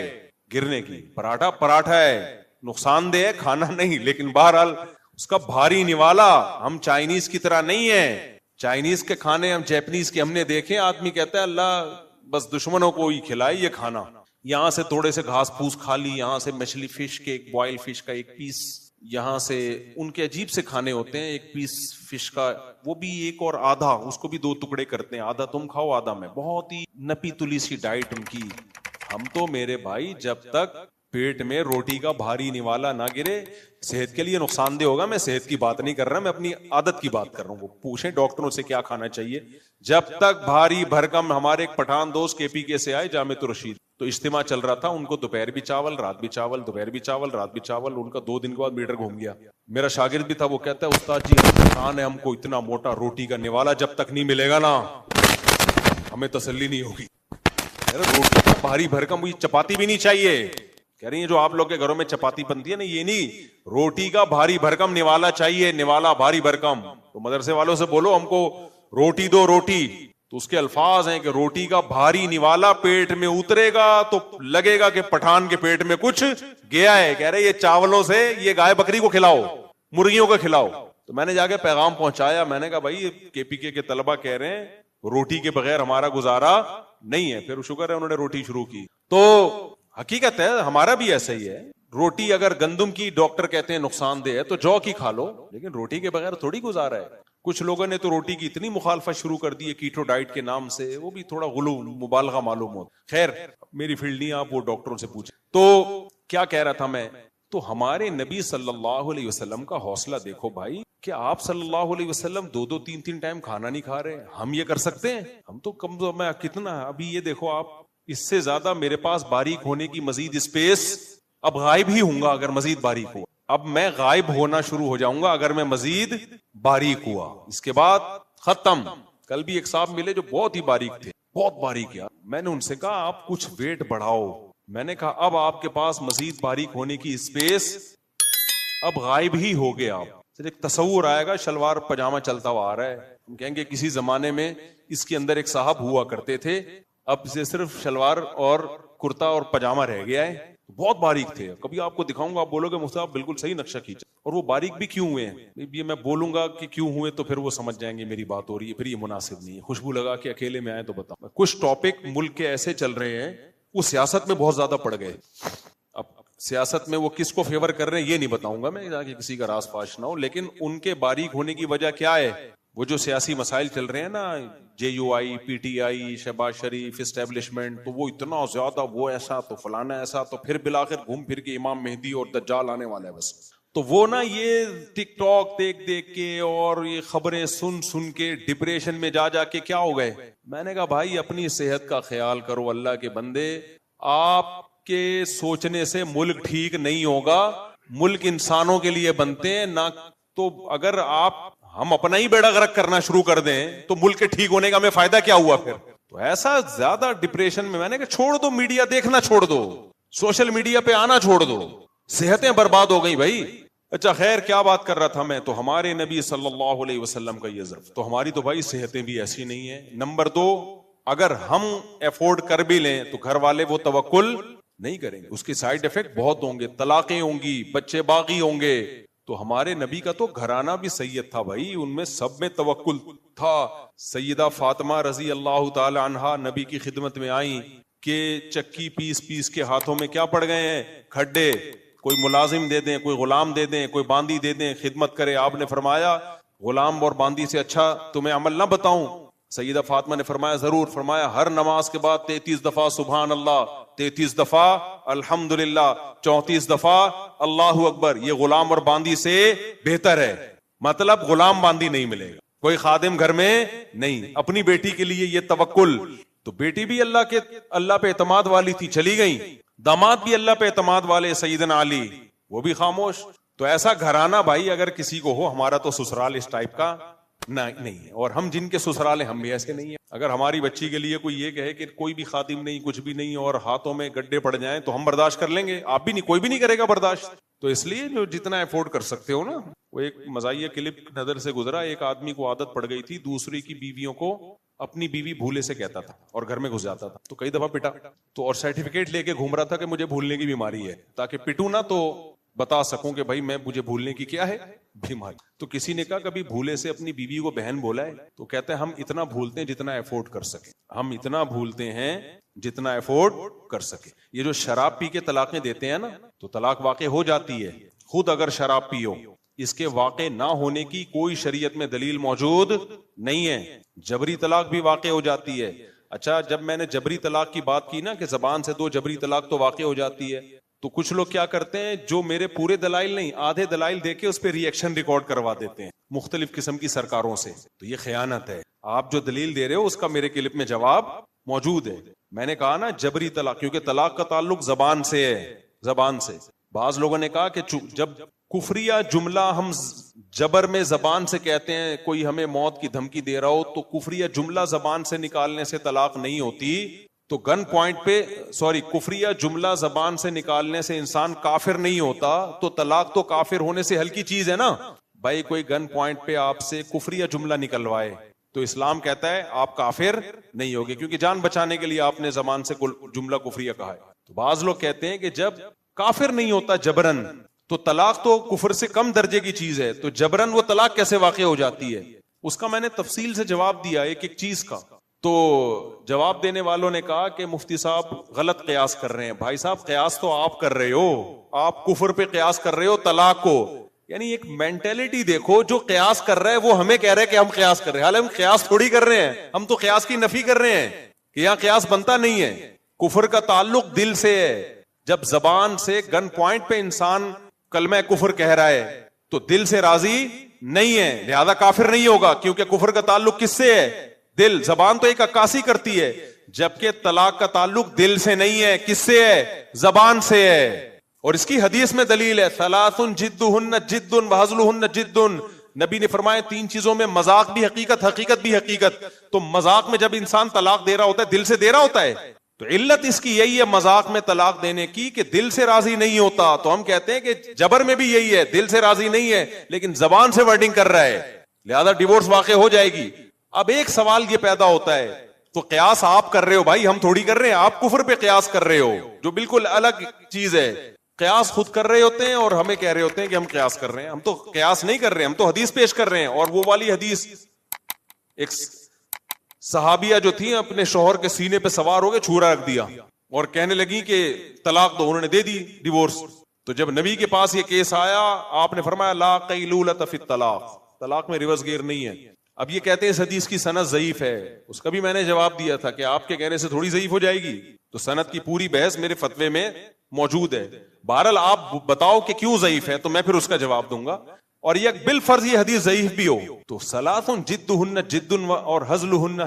گرنے کی, پراٹھا ہے, نقصان دہ ہے, کھانا نہیں, لیکن بہرحال اس کا بھاری نوالا. ہم چائنیز کی طرح نہیں ہے, چائنیز کے کھانے ہم جیپنیز کے ہم نے دیکھے, آدمی کہتا ہے اللہ بس دشمنوں کو ہی کھلائے یہ کھانا, یہاں سے تھوڑے سے گھاس پھوس کھا لی, یہاں سے مچھلی فش کے ایک بوائل فش کا 1 پیس, یہاں سے ان کے عجیب سے کھانے ہوتے ہیں, 1 پیس فش کا وہ بھی 1 اور آدھا, اس کو بھی 2 ٹکڑے کرتے ہیں, آدھا تم کھاؤ آدھا میں, بہت ہی نپی تلی سی ڈائٹ ان کی. ہم تو میرے بھائی جب تک پیٹ میں روٹی کا بھاری نوالا نہ گرے, صحت کے لیے نقصان دہ ہوگا, میں صحت کی بات نہیں کر رہا, میں اپنی عادت کی بات کر رہا ہوں. وہ پوچھیں ڈاکٹروں سے کیا کھانا چاہیے. جب تک بھاری بھرکم, ہمارے ایک پٹھان دوست KPK سے آئے, جامع رشید, تو اجتماع چل رہا تھا, ان کو دوپہر بھی چاول, رات بھی چاول, دوپہر بھی چاول, رات بھی چاول, ان کا 2 دن کے بعد میٹر گھوم گیا. میرا شاگرد بھی تھا, وہ کہتا ہے استاد جی پریشان ہے, ہم کو اتنا موٹا روٹی کا نوالا جب تک نہیں ملے گا نا ہمیں تسلی نہیں ہوگی. روٹی کا بھاری بھرکم, مجھے چپاتی بھی نہیں چاہیے. کہہ رہی ہیں جو آپ لوگ کے گھروں میں چپاتی بنتی ہے نا, یہ نہیں, روٹی کا بھاری بھرکم نوالا چاہیے, نوالا بھاری بھرکم. تو مدرسے والوں سے بولو ہم کو روٹی دو روٹی, تو اس کے الفاظ ہیں کہ روٹی کا بھاری نوالا پیٹ میں اترے گا تو لگے گا کہ پٹھان کے پیٹ میں کچھ گیا ہے. کہہ رہے یہ چاولوں سے یہ گائے بکری کو کھلاؤ, مرغیوں کو کھلاؤ. تو میں نے جا کے پیغام پہنچایا, میں نے کہا بھائی KPK کے طلبہ کہہ رہے ہیں روٹی کے بغیر ہمارا گزارا نہیں ہے. پھر شکر ہے انہوں نے روٹی شروع کی. تو حقیقت ہے ہمارا بھی ایسا ہی ہے. روٹی اگر گندم کی ڈاکٹر کہتے ہیں نقصان دہ ہے تو جو کی کھا لو, لیکن روٹی کے بغیر تھوڑی گزارا ہے. کچھ لوگوں نے تو روٹی کی اتنی مخالفت شروع کر دی ہے کیٹو ڈائٹ کے نام سے, وہ بھی تھوڑا غلو مبالغہ معلوم ہوتا. خیر میری فیلڈ نہیں, آپ وہ ڈاکٹروں سے پوچھیں. تو کیا کہہ رہا تھا میں, تو ہمارے نبی صلی اللہ علیہ وسلم کا حوصلہ دیکھو بھائی, کہ آپ صلی اللہ علیہ وسلم 2 3 ٹائم کھانا نہیں کھا رہے. ہم یہ کر سکتے ہیں؟ ہم تو کم میں کتنا, ابھی یہ دیکھو آپ, اس سے زیادہ میرے پاس باریک ہونے کی مزید اسپیس, اب غائب ہی ہوں گا اگر مزید باریک ہو. اب میں غائب ہونا شروع ہو جاؤں گا اگر میں مزید باریک ہوا. اس کے بعد ختم. کل بھی ایک صاحب ملے جو بہت ہی باریک تھے, بہت باریک. یار میں نے ان سے کہا آپ کچھ ویٹ بڑھاؤ. میں نے کہا اب آپ کے پاس مزید باریک ہونے کی اسپیس اب غائب ہی ہو گیا. آپ ایک تصور آئے گا شلوار پجامہ چلتا ہوا آ رہا ہے, ہم کہیں گے کسی زمانے میں اس کے اندر ایک صاحب ہوا کرتے تھے, اب سے صرف شلوار اور کرتا اور پجامہ رہ گیا ہے. بہت باریک تھے. کبھی آپ کو دکھاؤں گا, آپ بولو گے مفتی صاحب بالکل صحیح نقشہ کھینچا. اور وہ باریک بھی کیوں ہوئے ہیں یہ میں بولوں گا کہ کیوں ہوئے تو پھر وہ سمجھ جائیں گے میری بات ہو رہی ہے, پھر یہ مناسب نہیں ہے. خوشبو لگا کے اکیلے میں آئے تو بتاؤں. کچھ ٹاپک ملک کے ایسے چل رہے ہیں وہ سیاست میں بہت زیادہ پڑ گئے. اب سیاست میں وہ کس کو فیور کر رہے ہیں یہ نہیں بتاؤں گا میں تاکہ کسی کا راز فاش نہ ہو, لیکن ان کے باریک ہونے کی وجہ کیا ہے؟ وہ جو سیاسی مسائل چل رہے ہیں نا, J U I, P T I, Shehbaz Sharif, establishment, تو وہ اتنا زیادہ وہ ایسا تو فلانا ایسا, تو پھر بالآخر گھوم پھر کے امام مہدی اور دجال آنے والا ہے بس. تو وہ نا یہ ٹک ٹاک دیکھ دیکھ کے اور یہ خبریں سن سن کے ڈپریشن میں جا جا کے کیا ہو گئے. میں نے کہا بھائی اپنی صحت کا خیال کرو اللہ کے بندے. آپ کے سوچنے سے ملک ٹھیک نہیں ہوگا. ملک انسانوں کے لیے بنتے ہیں نہ, تو اگر ہم اپنا ہی بیڑا غرق کرنا شروع کر دیں تو ملک کے ٹھیک ہونے کا ہمیں فائدہ کیا ہوا پھر؟ تو ایسا زیادہ ڈپریشن میں نے کہا چھوڑ دو, میڈیا دیکھنا چھوڑ دو, سوشل میڈیا پہ آنا چھوڑ دو, صحتیں برباد ہو گئی بھائی. اچھا خیر کیا بات کر رہا تھا میں, تو ہمارے نبی صلی اللہ علیہ وسلم کا یہ ظرف, تو ہماری تو بھائی صحتیں بھی ایسی نہیں ہیں. نمبر 2, اگر ہم افورڈ کر بھی لیں تو گھر والے وہ توکل نہیں کریں گے, اس کے سائیڈ افیکٹ بہت ہوں گے, طلاقیں ہوں گی, بچے باغی ہوں گے. تو ہمارے نبی کا تو گھرانہ بھی سید تھا بھائی, ان میں سب میں توکل تھا. سیدہ فاطمہ رضی اللہ تعالی عنہا نبی کی خدمت میں آئیں کہ چکی پیس پیس کے ہاتھوں میں کیا پڑ گئے ہیں؟ کھڈے. کوئی ملازم دے دیں, کوئی غلام دے دیں, کوئی باندی دے دیں, خدمت کرے. آپ نے فرمایا غلام اور باندی سے اچھا تمہیں عمل نہ بتاؤں؟ سیدہ فاطمہ نے فرمایا ضرور. فرمایا ہر نماز کے بعد 33 دفعہ سبحان اللہ, 33 دفعہ الحمدللہ, 34 دفعہ اللہ اکبر. یہ غلام اور باندی سے بہتر ہے. مطلب غلام باندی نہیں ملے گا, کوئی خادم گھر میں نہیں. اپنی بیٹی کے لیے یہ توکل. تو بیٹی بھی اللہ پہ اعتماد والی تھی, چلی گئی. داماد بھی اللہ پہ اعتماد والے, سیدنا علی, وہ بھی خاموش. تو ایسا گھرانہ بھائی اگر کسی کو ہو, ہمارا تو سسرال اس ٹائپ کا نہیں ہے, اور ہم جن کے سسرال ہیں ہم بھی ایسے نہیں ہیں. اگر ہماری بچی کے لیے کوئی یہ کہے کہ کوئی بھی خادم نہیں, کچھ بھی نہیں, اور ہاتھوں میں گڈھے پڑ جائیں تو ہم برداشت کر لیں گے. آپ بھی نہیں, کوئی بھی نہیں کرے گا برداشت. تو اس لیے جو جتنا افورڈ کر سکتے ہو نا. وہ ایک مزاحیہ کلپ نظر سے گزرا, ایک آدمی کو عادت پڑ گئی تھی دوسری کی بیویوں کو اپنی بیوی بھولے سے کہتا تھا اور گھر میں گھس جاتا تھا, تو کئی دفعہ پٹا. تو اور سرٹیفکیٹ لے کے گھوم رہا تھا کہ مجھے بھولنے کی بیماری ہے, تاکہ پٹوں نہ تو بتا سکوں کہ بھائی میں مجھے بھولنے کی کیا ہے بیماری. تو کسی نے کہا کبھی بھولے سے اپنی بیوی کو بہن بولا ہے؟ تو کہتے ہیں ہم اتنا بھولتے ہیں جتنا افورڈ کر سکیں. ہم اتنا بھولتے ہیں جتنا افورڈ کر سکیں. یہ جو شراب پی کے طلاقیں دیتے ہیں نا, تو طلاق واقع ہو جاتی ہے. خود اگر شراب پیو, اس کے واقع نہ ہونے کی کوئی شریعت میں دلیل موجود نہیں ہے. جبری طلاق بھی واقع ہو جاتی ہے. اچھا جب میں نے جبری طلاق کی بات کی نا کہ زبان سے 2 جبری طلاق تو واقع ہو جاتی ہے, تو کچھ لوگ کیا کرتے ہیں, جو میرے پورے دلائل نہیں آدھے دلائل دے کے اس پہ ری ایکشن ریکارڈ کروا دیتے ہیں مختلف قسم کی سرکاروں سے. تو یہ خیانت ہے. آپ جو دلیل دے رہے ہو اس کا میرے کلپ میں جواب موجود ہے. میں نے کہا نا جبری طلاق, کیونکہ طلاق کا تعلق زبان سے ہے, زبان سے. بعض لوگوں نے کہا کہ جب کفریہ جملہ ہم جبر میں زبان سے کہتے ہیں, کوئی ہمیں موت کی دھمکی دے رہا ہو تو کفریہ جملہ زبان سے نکالنے سے طلاق نہیں ہوتی. تو گن پوائنٹ پہ کفریہ جملہ زبان سے نکالنے سے انسان کافر نہیں ہوتا, تو طلاق تو کافر ہونے سے ہلکی چیز ہے نا بھائی. کوئی گن پوائنٹ پہ آپ سے کفریہ جملہ نکلوائے تو اسلام کہتا ہے آپ کافر نہیں ہوگے, کیونکہ جان بچانے کے لیے آپ نے زبان سے جملہ کفریہ کہا ہے. تو بعض لوگ کہتے ہیں کہ جب کافر نہیں ہوتا جبرن, تو طلاق تو کفر سے کم درجے کی چیز ہے, تو جبرن وہ طلاق کیسے واقع ہو جاتی ہے؟ اس کا میں نے تفصیل سے جواب دیا ایک ایک چیز کا. تو جواب دینے والوں نے کہا کہ مفتی صاحب غلط قیاس کر رہے ہیں. بھائی صاحب قیاس تو آپ کر رہے ہو, آپ کفر پہ قیاس کر رہے ہو طلاق کو. یعنی ایک مینٹلٹی دیکھو, جو قیاس کر رہا ہے وہ ہمیں کہہ رہے کہ ہم قیاس کر رہے ہیں, حالانکہ ہم قیاس تھوڑی کر رہے ہیں, ہم تو قیاس کی نفی کر رہے ہیں کہ یہاں قیاس بنتا نہیں ہے. کفر کا تعلق دل سے ہے. جب زبان سے گن پوائنٹ پہ انسان کلمہ کفر کہہ رہا ہے تو دل سے راضی نہیں ہے, لہذا کافر نہیں ہوگا, کیونکہ کفر کا تعلق کس سے ہے؟ دل. زبان تو ایک عکاسی کرتی ہے, جبکہ طلاق کا تعلق دل سے نہیں ہے. کس سے ہے؟ زبان سے ہے. اور اس کی حدیث میں دلیل ہے, ثلاث جدہن جد وہزلہن جد, نبی نے فرمایا 3 چیزوں میں مذاق بھی حقیقت، حقیقت بھی حقیقت. تو مذاق میں جب انسان طلاق دے رہا ہوتا ہے دل سے دے رہا ہوتا ہے. تو علت اس کی یہی ہے مذاق میں طلاق دینے کی کہ دل سے راضی نہیں ہوتا. تو ہم کہتے ہیں کہ جبر میں بھی یہی ہے، دل سے راضی نہیں ہے لیکن زبان سے ورڈنگ کر رہا ہے، لہذا ڈیورس واقع ہو جائے گی. اب ایک سوال یہ پیدا ہوتا ہے، تو قیاس آپ کر رہے ہو بھائی، ہم تھوڑی کر رہے ہیں. آپ کفر پہ قیاس کر رہے ہو جو بالکل الگ چیز ہے. قیاس خود کر رہے ہوتے ہیں اور ہمیں کہہ رہے ہوتے ہیں کہ ہم قیاس کر رہے ہیں. ہم تو قیاس نہیں کر رہے، ہم تو حدیث پیش کر رہے ہیں. اور وہ والی حدیث، ایک صحابیہ جو تھی اپنے شوہر کے سینے پہ سوار ہو کے چھورا رکھ دیا اور کہنے لگی کہ طلاق دو، انہوں نے دے دی ڈیورس. تو جب نبی کے پاس یہ کیس آیا آپ نے فرمایا لا قیلولۃ فی الطلاق، طلاق میں ریورس گیئر نہیں ہے. اب یہ کہتے ہیں اس حدیث کی سند ضعیف ہے. اس کا بھی میں نے جواب دیا تھا کہ آپ کے کہنے سے تھوڑی ضعیف ہو جائے گی. تو سند کی پوری بحث میرے فتوے میں موجود ہے. بہرحال آپ بتاؤ کہ کیوں ضعیف ہے تو میں پھر اس کا جواب دوں گا. اور یہ بالفرض یہ حدیث ضعیف بھی ہو تو ثلاث جدہن جد اور ہزلہن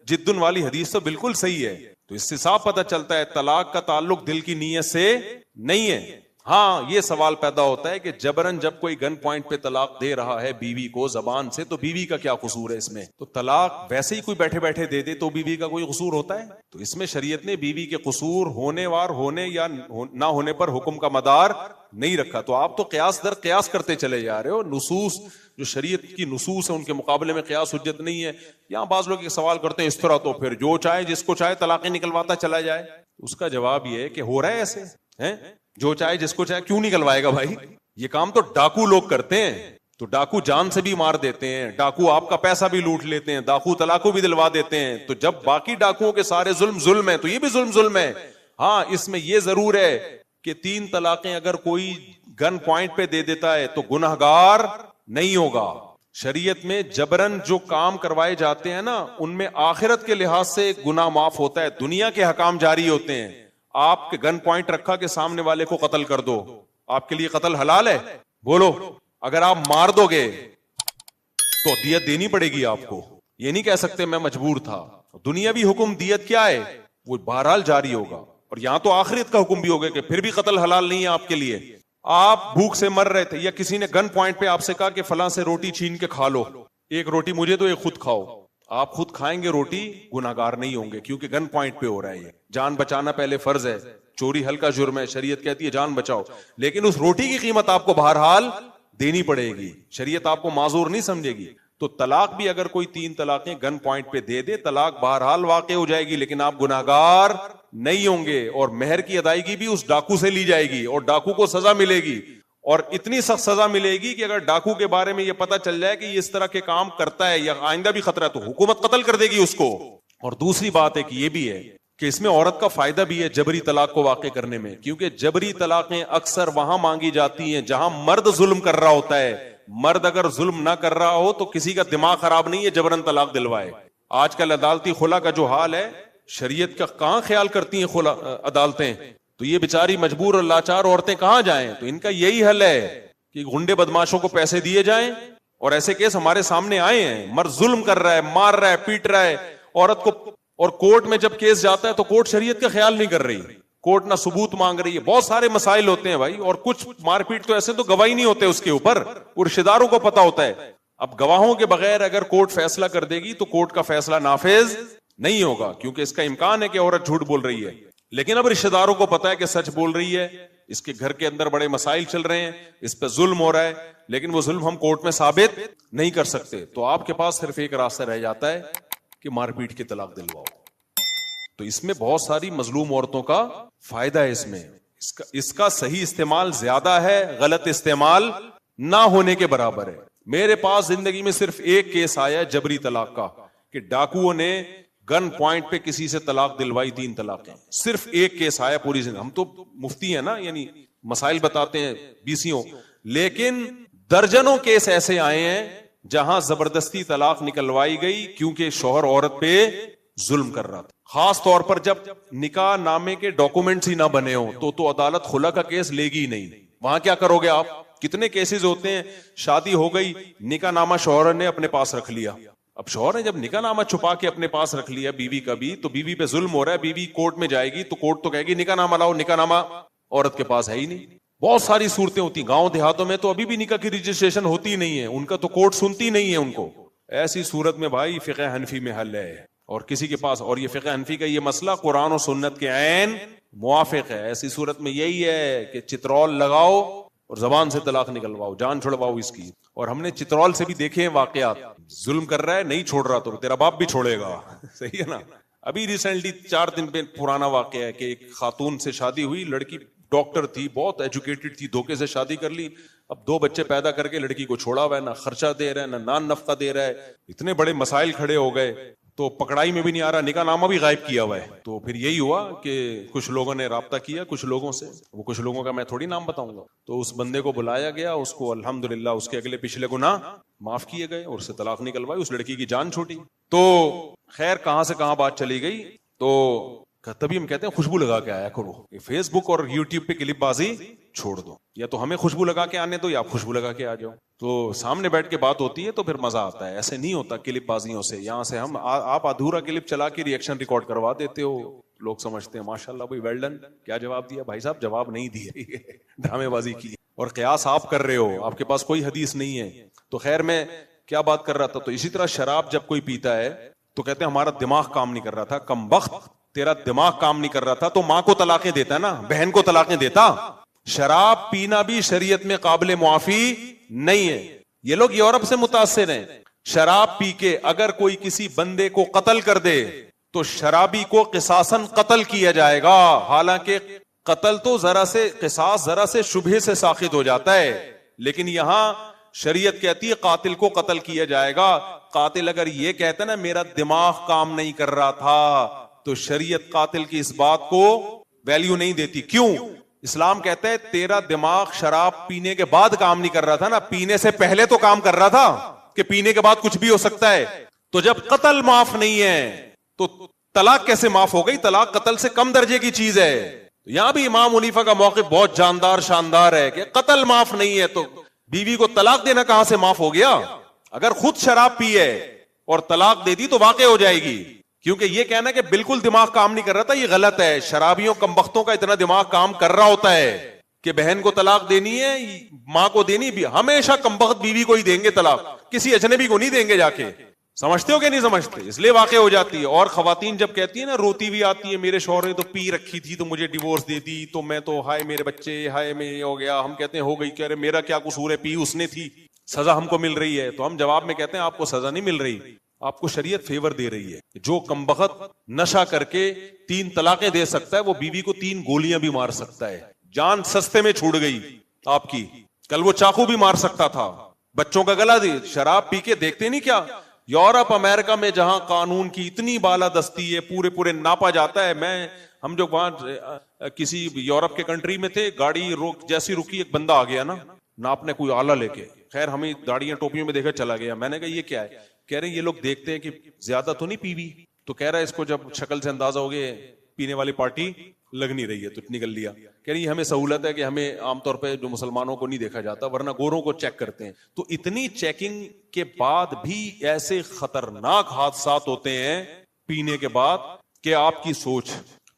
جد والی حدیث تو بالکل صحیح ہے. تو اس سے صاف پتہ چلتا ہے طلاق کا تعلق دل کی نیت سے نہیں ہے. ہاں یہ سوال پیدا ہوتا ہے کہ جبرن جب کوئی گن پوائنٹ پہ طلاق دے رہا ہے بیوی کو زبان سے تو بیوی کا کیا قصور ہے اس میں؟ تو طلاق ویسے ہی کوئی بیٹھے بیٹھے دے دے تو بیوی کا کوئی قصور ہوتا ہے؟ تو اس میں شریعت نے بیوی کے قصور ہونے وار ہونے یا نہ ہونے پر حکم کا مدار نہیں رکھا. تو آپ تو قیاس در قیاس کرتے چلے جا رہے ہو. نصوص جو شریعت کی نصوص ہے ان کے مقابلے میں قیاس حجت نہیں ہے. یہاں بعض لوگ یہ سوال کرتے ہیں اس طرح تو پھر جو چاہے جس کو چاہے طلاقیں نکلواتا چلا جائے. اس کا جواب یہ ہے کہ ہو رہا ہے ایسے ہیں، جو چاہے جس کو چاہے کیوں نکلوائے گا بھائی؟ یہ کام تو ڈاکو لوگ کرتے ہیں. تو ڈاکو جان سے بھی مار دیتے ہیں، ڈاکو آپ کا پیسہ بھی لوٹ لیتے ہیں، ڈاکو طلاقوں بھی دلوا دیتے ہیں. تو جب باقی ڈاکوؤں کے سارے ظلم ہے تو یہ بھی ظلم ہے. ہاں اس میں یہ ضرور ہے کہ 3 طلاقیں اگر کوئی گن پوائنٹ پہ دے دیتا ہے تو گنہگار نہیں ہوگا. شریعت میں جبرن جو کام کروائے جاتے ہیں نا ان میں آخرت کے لحاظ سے گناہ معاف ہوتا ہے، دنیا کے حکام جاری ہوتے ہیں. آپ کے گن پوائنٹ رکھا کہ سامنے والے کو قتل کر دو، آپ کے لیے قتل حلال ہے؟ بولو. اگر آپ مار دو گے تو دیت دینی پڑے گی آپ کو. یہ نہیں کہہ سکتے میں مجبور تھا. دنیاوی حکم دیت کیا ہے وہ بہرحال جاری ہوگا. اور یہاں تو آخرت کا حکم بھی ہوگا کہ پھر بھی قتل حلال نہیں ہے آپ کے لیے. آپ بھوک سے مر رہے تھے یا کسی نے گن پوائنٹ پہ آپ سے کہا کہ فلاں سے روٹی چھین کے کھا لو، ایک روٹی مجھے تو ایک خود کھاؤ. آپ خود کھائیں گے روٹی، گناہگار نہیں ہوں گے کیونکہ گن پوائنٹ پہ ہو رہا ہے. یہ جان بچانا پہلے فرض ہے. چوری ہلکا جرم ہے، شریعت کہتی ہے جان بچاؤ، لیکن اس روٹی کی قیمت آپ کو بہرحال دینی پڑے گی. شریعت آپ کو معذور نہیں سمجھے گی. تو طلاق بھی اگر کوئی 3 طلاقیں گن پوائنٹ پہ دے دے طلاق بہرحال واقع ہو جائے گی، لیکن آپ گناہگار نہیں ہوں گے. اور مہر کی ادائیگی بھی اس ڈاکو سے لی جائے گی اور ڈاکو کو سزا ملے گی. اور اتنی سخت سزا ملے گی کہ اگر ڈاکو کے بارے میں یہ پتا چل جائے کہ یہ اس طرح کے کام کرتا ہے یا آئندہ بھی خطرہ ہے تو حکومت قتل کر دے گی اس کو. اور دوسری بات ہے کہ یہ بھی ہے کہ اس میں عورت کا فائدہ بھی ہے جبری طلاق کو واقع کرنے میں، کیونکہ جبری طلاقیں اکثر وہاں مانگی جاتی ہیں جہاں مرد ظلم کر رہا ہوتا ہے. مرد اگر ظلم نہ کر رہا ہو تو کسی کا دماغ خراب نہیں ہے جبرن طلاق دلوائے. آج کل عدالتی خلا کا جو حال ہے، شریعت کا کہاں خیال کرتی ہیں خلا عدالتیں؟ تو یہ بیچاری مجبور اور لاچار عورتیں کہاں جائیں؟ تو ان کا یہی حل ہے کہ گنڈے بدماشوں کو پیسے دیے جائیں. اور ایسے کیس ہمارے سامنے آئے ہیں، مرد ظلم کر رہا ہے، مار رہا ہے، پیٹ رہا ہے عورت کو، اور کورٹ میں جب کیس جاتا ہے تو کورٹ شریعت کا خیال نہیں کر رہی، کورٹ نہ ثبوت مانگ رہی ہے. بہت سارے مسائل ہوتے ہیں بھائی. اور کچھ مار پیٹ تو ایسے تو گواہی نہیں ہوتے اس کے اوپر، وہ رشتہ داروں کو پتا ہوتا ہے. اب گواہوں کے بغیر اگر کورٹ فیصلہ کر دے گی تو کورٹ کا فیصلہ نافذ نہیں ہوگا، کیونکہ اس کا امکان ہے کہ عورت جھوٹ بول رہی ہے. لیکن اب رشتہ داروں کو پتا ہے کہ سچ بول رہی ہے، اس کے گھر کے اندر بڑے مسائل چل رہے ہیں، اس پہ ظلم ہو رہا ہے، لیکن وہ ظلم ہم کورٹ میں ثابت نہیں کر سکتے. تو آپ کے پاس صرف ایک راستہ رہ جاتا ہے کہ مار پیٹ کی طلاق دلواؤ. تو اس میں بہت ساری مظلوم عورتوں کا فائدہ ہے. اس کا صحیح استعمال زیادہ ہے، غلط استعمال نہ ہونے کے برابر ہے. میرے پاس زندگی میں صرف ایک کیس آیا جبری طلاق کا کہ ڈاکوؤں نے گن پوائنٹ پہ کسی سے طلاق دلوائی، 3 طلاقیں. صرف ایک کیس آیا پوری زندگی. ہم تو مفتی ہیں نا، یعنی مسائل بتاتے ہیں BCوں، لیکن درجنوں کیس ایسے آئے ہیں جہاں زبردستی طلاق نکلوائی گئی کیونکہ شوہر عورت پہ ظلم کر رہا تھا. خاص طور پر جب نکاح نامے کے ڈاکومنٹس ہی نہ بنے ہوں تو عدالت خلا کا کیس لے گی نہیں. وہاں کیا کرو گے آپ؟ کتنے کیسز ہوتے ہیں، شادی ہو گئی، نکاح نامہ شوہر نے اپنے پاس رکھ لیا. اب شوہر نے جب نکاح نامہ چھپا کے اپنے پاس رکھ لیا بیوی کا بھی، تو بیوی پہ ظلم ہو رہا ہے. بیوی کورٹ میں جائے گی تو کورٹ تو کہے گی نکاح نامہ لاؤ، نکاح نامہ عورت کے پاس ہے ہی نہیں. بہت ساری صورتیں ہوتی ہیں. گاؤں دیہاتوں میں تو ابھی بھی نکاح کی رجسٹریشن ہوتی نہیں ہے, ان کا تو کورٹ سنتی نہیں ہے ان کو. ایسی صورت میں بھائی فقہ حنفی میں حل ہے, اور کسی کے پاس, اور یہ فقہ حنفی کا یہ مسئلہ قرآن و سنت کے عین موافق ہے. ایسی صورت میں یہی ہے کہ چترول لگاؤ اور زبان سے طلاق نکلواؤ, جان چھڑواؤ اس کی. اور ہم نے چترول سے بھی دیکھے ہیں واقعات, ظلم کر رہا ہے نہیں چھوڑ رہا تو تیرا باپ بھی چھوڑے گا. صحیح ہے نا. ابھی ریسنٹلی 4 دن پہ پرانا واقعہ ہے کہ ایک خاتون سے شادی ہوئی, لڑکی ڈاکٹر تھی, بہت ایجوکیٹڈ تھی, دھوکے سے شادی کر لی. اب 2 بچے پیدا کر کے لڑکی کو چھوڑا ہوا ہے, نہ خرچہ دے رہا ہے, نہ نان نفقہ دے رہا ہے. اتنے بڑے مسائل کھڑے ہو گئے, تو پکڑائی میں بھی نہیں آ رہا, نکاح نامہ بھی غائب کیا ہوا ہے. تو پھر یہی ہوا کہ کچھ لوگوں نے رابطہ کیا کچھ لوگوں سے, وہ کچھ لوگوں کا میں تھوڑی نام بتاؤں گا. تو اس بندے کو بلایا گیا, اس کو الحمدللہ اس کے اگلے پچھلے گناہ معاف کیے گئے اور اسے طلاق نکلوائی, اس لڑکی کی جان چھوٹی. تو خیر کہاں سے کہاں بات چلی گئی. تو تبھی ہم کہتے ہیں خوشبو لگا کے آیا کرو, فیس بک اور یوٹیوب پہ کلپ بازی چھوڑ دو, یا تو ہمیں خوشبو لگا کے آنے دو یا آپ خوشبو لگا کے آ جاؤ. تو سامنے بیٹھ کے بات ہوتی ہے تو پھر مزہ آتا ہے, ایسے نہیں ہوتا کلپ بازیوں سے. یہاں سے ہم آپ ادھورا کلپ چلا کے ریئیکشن ریکارڈ کروا دیتے ہو, لوگ سمجھتے ہیں ماشاءاللہ بھائی ویل ڈن, کیا جواب دیا بھائی صاحب, جواب نہیں دیا, ڈرامے بازی کی, اور قیاس آپ کر رہے ہو, آپ کے پاس کوئی حدیث نہیں ہے. تو خیر میں کیا بات کر رہا تھا, تو اسی طرح شراب جب کوئی پیتا ہے تو کہتے ہیں ہمارا دماغ کام نہیں کر رہا تھا. کم وقت تیرا دماغ کام نہیں کر رہا تھا تو ماں کو طلاقیں دیتا نا, بہن کو طلاقیں دیتا. شراب پینا بھی شریعت میں قابل معافی نہیں ہے. یہ لوگ یورپ سے متاثر ہیں. شراب پی کے اگر کوئی کسی بندے کو قتل کر دے تو شرابی کو قصاصاً قتل کیا جائے گا, حالانکہ قتل تو قصاص ذرا سے شبہے سے ساخط ہو جاتا ہے, لیکن یہاں شریعت کہتی ہے قاتل کو قتل کیا جائے گا. قاتل اگر یہ کہتا نا میرا دماغ کام نہیں کر رہا تھا, تو شریعت قاتل کی اس بات کو ویلیو نہیں دیتی. کیوں؟ اسلام کہتا ہے تیرا دماغ شراب پینے کے بعد کام نہیں کر رہا تھا نا, پینے سے پہلے تو کام کر رہا تھا, کہ پینے کے بعد کچھ بھی ہو سکتا ہے. تو جب قتل معاف نہیں ہے تو طلاق کیسے معاف ہو گئی؟ طلاق قتل سے کم درجے کی چیز ہے. یہاں بھی امام حنیفہ کا موقف بہت جاندار شاندار ہے کہ قتل معاف نہیں ہے تو بیوی کو طلاق دینا کہاں سے معاف ہو گیا؟ اگر خود شراب پی ہے اور طلاق دے دی تو واقع ہو جائے گی, کیونکہ یہ کہنا کہ بالکل دماغ کام نہیں کر رہا تھا یہ غلط ہے. شرابیوں کمبختوں کا اتنا دماغ کام کر رہا ہوتا ہے کہ بہن کو طلاق دینی ہے, ماں کو دینی بھی, ہمیشہ کمبخت بیوی کو ہی دیں گے طلاق, کسی اجنبی کو نہیں دیں گے جا کے. سمجھتے ہو کہ نہیں سمجھتے؟ اس لیے واقع ہو جاتی ہے. اور خواتین جب کہتی ہیں نا, روتی بھی آتی ہے, میرے شوہر نے تو پی رکھی تھی تو مجھے ڈیورس دے دی, تو میں تو ہائے میرے بچے, ہائے میں یہ ہو گیا. ہم کہتے ہیں ہو گئی, کہہ رہے میرا کیا قصور ہے, پی اس نے تھی, سزا ہم کو مل رہی ہے. تو ہم جواب میں کہتے ہیں آپ کو سزا نہیں مل رہی, آپ کو شریعت فیور دے رہی ہے. جو کمبخت نشہ کر کے 3 طلاقیں دے سکتا ہے وہ بیوی کو 3 گولیاں بھی مار سکتا ہے. جان سستے میں چھوٹ گئی آپ کی. کل وہ چاقو بھی مار سکتا تھا, بچوں کا گلا دی. شراب پی کے دیکھتے نہیں کیا یورپ امریکہ میں جہاں قانون کی اتنی بالادستی ہے, پورے ناپا جاتا ہے. ہم جو وہاں کسی یورپ کے کنٹری میں تھے, گاڑی جیسی رکی ایک بندہ آ گیا نا ناپنے کوئی آلہ لے کے, خیر ہمیں داڑیاں ٹوپیوں میں دیکھا چلا گیا. میں نے کہا یہ کیا ہے؟ کہہ رہے ہیں یہ لوگ دیکھتے ہیں کہ زیادہ تو نہیں پیوی, تو کہہ رہا ہے اس کو جب شکل سے اندازہ ہو گیا پینے والی پارٹی لگ نہیں رہی ہے تو نکل لیا. کہہ رہی ہمیں سہولت ہے کہ ہمیں عام طور پہ جو مسلمانوں کو نہیں دیکھا جاتا, ورنہ گوروں کو چیک کرتے ہیں. تو اتنی چیکنگ کے بعد بھی ایسے خطرناک حادثات ہوتے ہیں پینے کے بعد کہ آپ کی سوچ.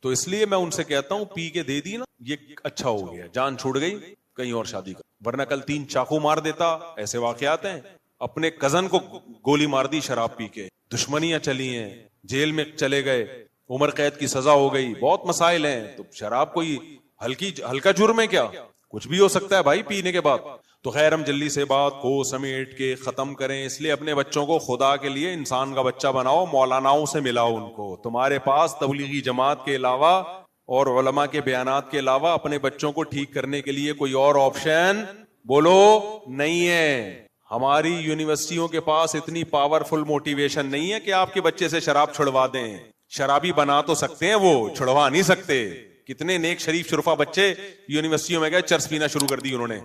تو اس لیے میں ان سے کہتا ہوں پی کے دے دی نا, یہ اچھا ہو گیا, جان چھوڑ گئی, کہیں اور شادی کر, ورنہ کل 3 چاقو مار دیتا. ایسے واقعات ہیں. اپنے کزن کو گولی مار دی شراب پی کے, دشمنیاں چلی ہیں, جیل میں چلے گئے, عمر قید کی سزا ہو گئی, بہت مسائل ہیں. تو شراب کوئی ہلکا جرم ہے کیا؟ کچھ بھی ہو سکتا ہے بھائی پینے کے بعد. تو خیر ہم جلدی سے بات کو سمیٹ کے ختم کریں. اس لیے اپنے بچوں کو خدا کے لیے انسان کا بچہ بناؤ, مولاناؤں سے ملاؤ ان کو. تمہارے پاس تبلیغی جماعت کے علاوہ اور علماء کے بیانات کے علاوہ اپنے بچوں کو ٹھیک کرنے کے لیے کوئی اور آپشن بولو نہیں ہے. ہماری یونیورسٹیوں کے پاس اتنی پاورفل موٹیویشن نہیں ہے کہ آپ کے بچے سے شراب چھڑوا دیں. شرابی بنا تو سکتے ہیں, وہ چھڑوا نہیں سکتے. کتنے نیک شریف شرفا بچے یونیورسٹیوں میں گئے, چرس پینا شروع کر دی, انہوں نے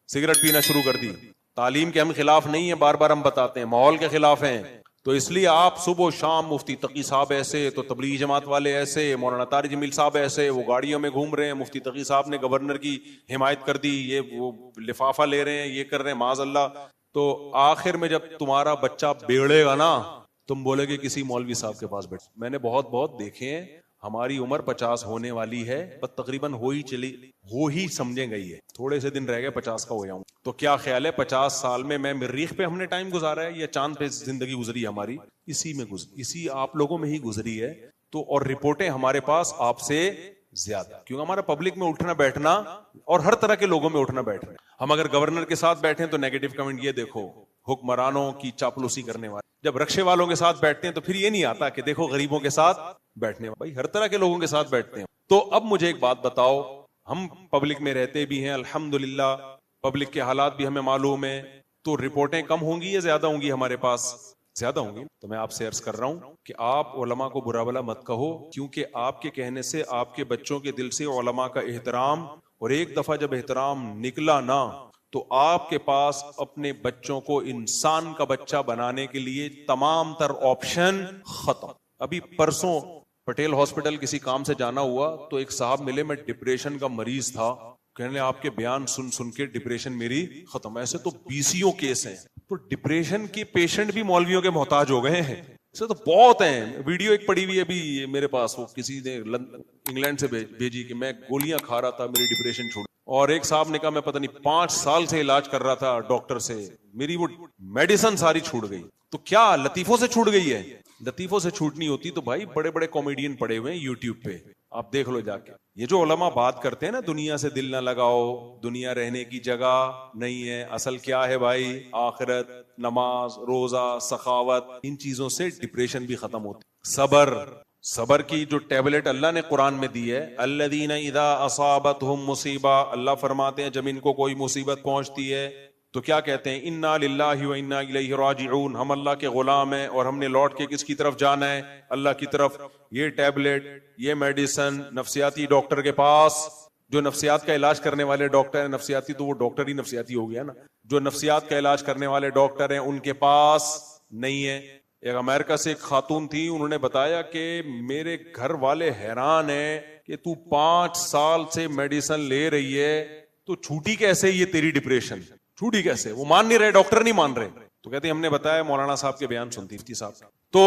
سگریٹ پینا شروع کر دی. تعلیم کے ہم خلاف نہیں ہیں, بار بار ہم بتاتے ہیں, ماحول کے خلاف ہیں. تو اس لیے آپ صبح و شام مفتی تقی صاحب ایسے, تو تبلیغی جماعت والے ایسے, مولانا طارق جمیل صاحب ایسے, وہ گاڑیوں میں گھوم رہے ہیں. مفتی تقی صاحب نے گورنر کی حمایت کر دی, یہ وہ لفافہ لے رہے ہیں, یہ کر رہے ہیں, معاذ اللہ. تو آخر میں جب تمہارا بچہ بیڑے گا نا, تم بولے کہ کسی مولوی صاحب کے پاس بیٹھ. میں نے بہت دیکھے ہیں, ہماری عمر 50 ہونے والی ہے، بس تقریباً ہو ہی سمجھیں گئی ہے، تھوڑے سے دن رہ گئے 50 کا ہو جاؤں. تو کیا خیال ہے 50 سال میں مریخ پہ ہم نے ٹائم گزارا ہے یا چاند پہ زندگی گزری ہماری؟ اسی آپ لوگوں میں ہی گزری ہے. تو اور رپورٹیں ہمارے پاس آپ سے زیادہ، کیونکہ ہمارا پبلک میں اٹھنا بیٹھنا اور ہر طرح کے لوگوں میں اٹھنا بیٹھنا. ہم اگر گورنر کے ساتھ بیٹھیں تو نیگیٹو کمنٹ یہ دیکھو حکمرانوں کی چاپلوسی کرنے والے، جب رکشے والوں کے ساتھ بیٹھتے ہیں تو پھر یہ نہیں آتا کہ دیکھو غریبوں کے ساتھ بیٹھنے والے. بھائی ہر طرح کے لوگوں کے ساتھ بیٹھتے ہیں. تو اب مجھے ایک بات بتاؤ، ہم پبلک میں رہتے بھی ہیں الحمدللہ، پبلک کے حالات بھی ہمیں معلوم ہیں، تو رپورٹیں کم ہوں گی یا زیادہ ہوں گی ہمارے پاس؟ زیادہ ہوں گی. تو میں آپ سے عرض کر رہا ہوں کہ آپ علماء کو برا بلا مت کہو، کیونکہ آپ کے کہنے سے آپ کے بچوں کے دل سے علماء کا احترام، اور ایک دفعہ جب احترام نکلا نا تو آپ کے پاس اپنے بچوں کو انسان کا بچہ بنانے کے لیے تمام تر آپشن ختم. ابھی پرسوں پٹیل ہاسپٹل کسی کام سے جانا ہوا تو ایک صاحب ملے، میں ڈپریشن کا مریض تھا، کہنے آپ کے بیان سن سن کے ڈپریشن میری ختم. ایسے تو 20 کیس ہیں، تو ڈپریشن کے پیشنٹ بھی مولویوں کے محتاج ہو گئے ہیں، ایسے تو بہت ہیں. ویڈیو ایک پڑی ہوئی ابھی میرے پاس، وہ کسی نے انگلینڈ سے بھیجی کہ میں گولیاں کھا رہا تھا میری ڈپریشن چھوڑ، اور ایک صاحب نے کہا میں پتہ نہیں 5 سال سے علاج کر رہا تھا ڈاکٹر سے، میری وہ میڈیسن ساری چھوٹ گئی. تو کیا لطیفوں سے چھوٹ گئی ہے؟ لطیفوں سے چھوٹنی ہوتی تو بھائی بڑے بڑے کامیڈین پڑے ہوئے ہیں یوٹیوب پہ، آپ دیکھ لو جا کے. یہ جو علماء بات کرتے ہیں نا دنیا سے دل نہ لگاؤ، دنیا رہنے کی جگہ نہیں ہے، اصل کیا ہے بھائی؟ آخرت، نماز، روزہ، سخاوت. ان چیزوں سے ڈپریشن بھی ختم ہوتی. صبر کی جو ٹیبلٹ اللہ نے قرآن میں دی ہے، الذین اذا اصابتہم مصیبہ، اللہ فرماتے ہیں جب ان کو کوئی مصیبت پہنچتی ہے تو کیا کہتے ہیں؟ انا للہ و انا الیہ راجعون، ہم اللہ کے غلام ہیں اور ہم نے لوٹ کے کس کی طرف جانا ہے؟ اللہ کی طرف. یہ ٹیبلٹ، یہ میڈیسن نفسیاتی ڈاکٹر کے پاس، جو نفسیات کا علاج کرنے والے ڈاکٹر ہیں، نفسیاتی تو وہ ڈاکٹر ہی نفسیاتی ہو گیا نا، جو نفسیات کا علاج کرنے والے ڈاکٹر ہیں ان کے پاس نہیں ہے. ایک امریکہ سے ایک خاتون تھی، انہوں نے بتایا کہ میرے گھر والے حیران ہیں کہ تو 5 سال سے میڈیسن لے رہی ہے تو چھوٹی کیسے یہ تیری ڈپریشن؟ چھوٹی کیسے؟ وہ مان نہیں رہے، ڈاکٹر نہیں مان رہے. تو کہتے ہیں ہم نے بتایا مولانا صاحب کے بیان سنتی مفتی صاحب. تو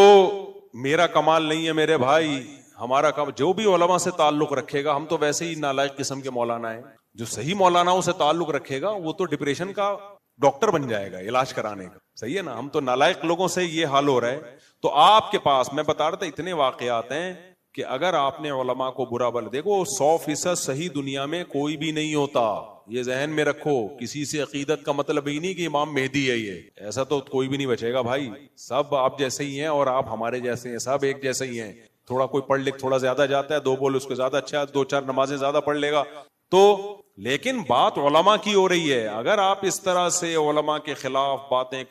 میرا کمال نہیں ہے میرے بھائی، ہمارا جو بھی علماء سے تعلق رکھے گا، ہم تو ویسے ہی نالائق قسم کے مولانا ہیں، جو صحیح مولاناؤں سے تعلق رکھے گا وہ تو ڈپریشن کا ڈاکٹر بن جائے گا علاج کرانے کا. صحیح ہے نا؟ ہم تو نالائق لوگوں سے یہ حال ہو رہا ہے. تو آپ کے پاس میں بتا رہا تھا اتنے واقعات ہیں کہ اگر آپ نے علماء کو برا بل، دیکھو 100% صحیح دنیا میں کوئی بھی نہیں ہوتا، یہ ذہن میں رکھو. کسی سے عقیدت کا مطلب ہی نہیں کہ امام مہدی ہے، یہ ایسا تو کوئی بھی نہیں بچے گا بھائی. سب آپ جیسے ہی ہیں اور آپ ہمارے جیسے ہیں، سب ایک جیسے ہی ہیں. تھوڑا کوئی پڑھ لکھ تھوڑا زیادہ جاتا ہے، 2 بول اس کو زیادہ اچھا، 2-4 نمازیں زیادہ پڑھ لے گا تو. لیکن بات علماء کی ہو رہی ہے. اگر آپ اس طرح سے علماء کے خلاف باتیں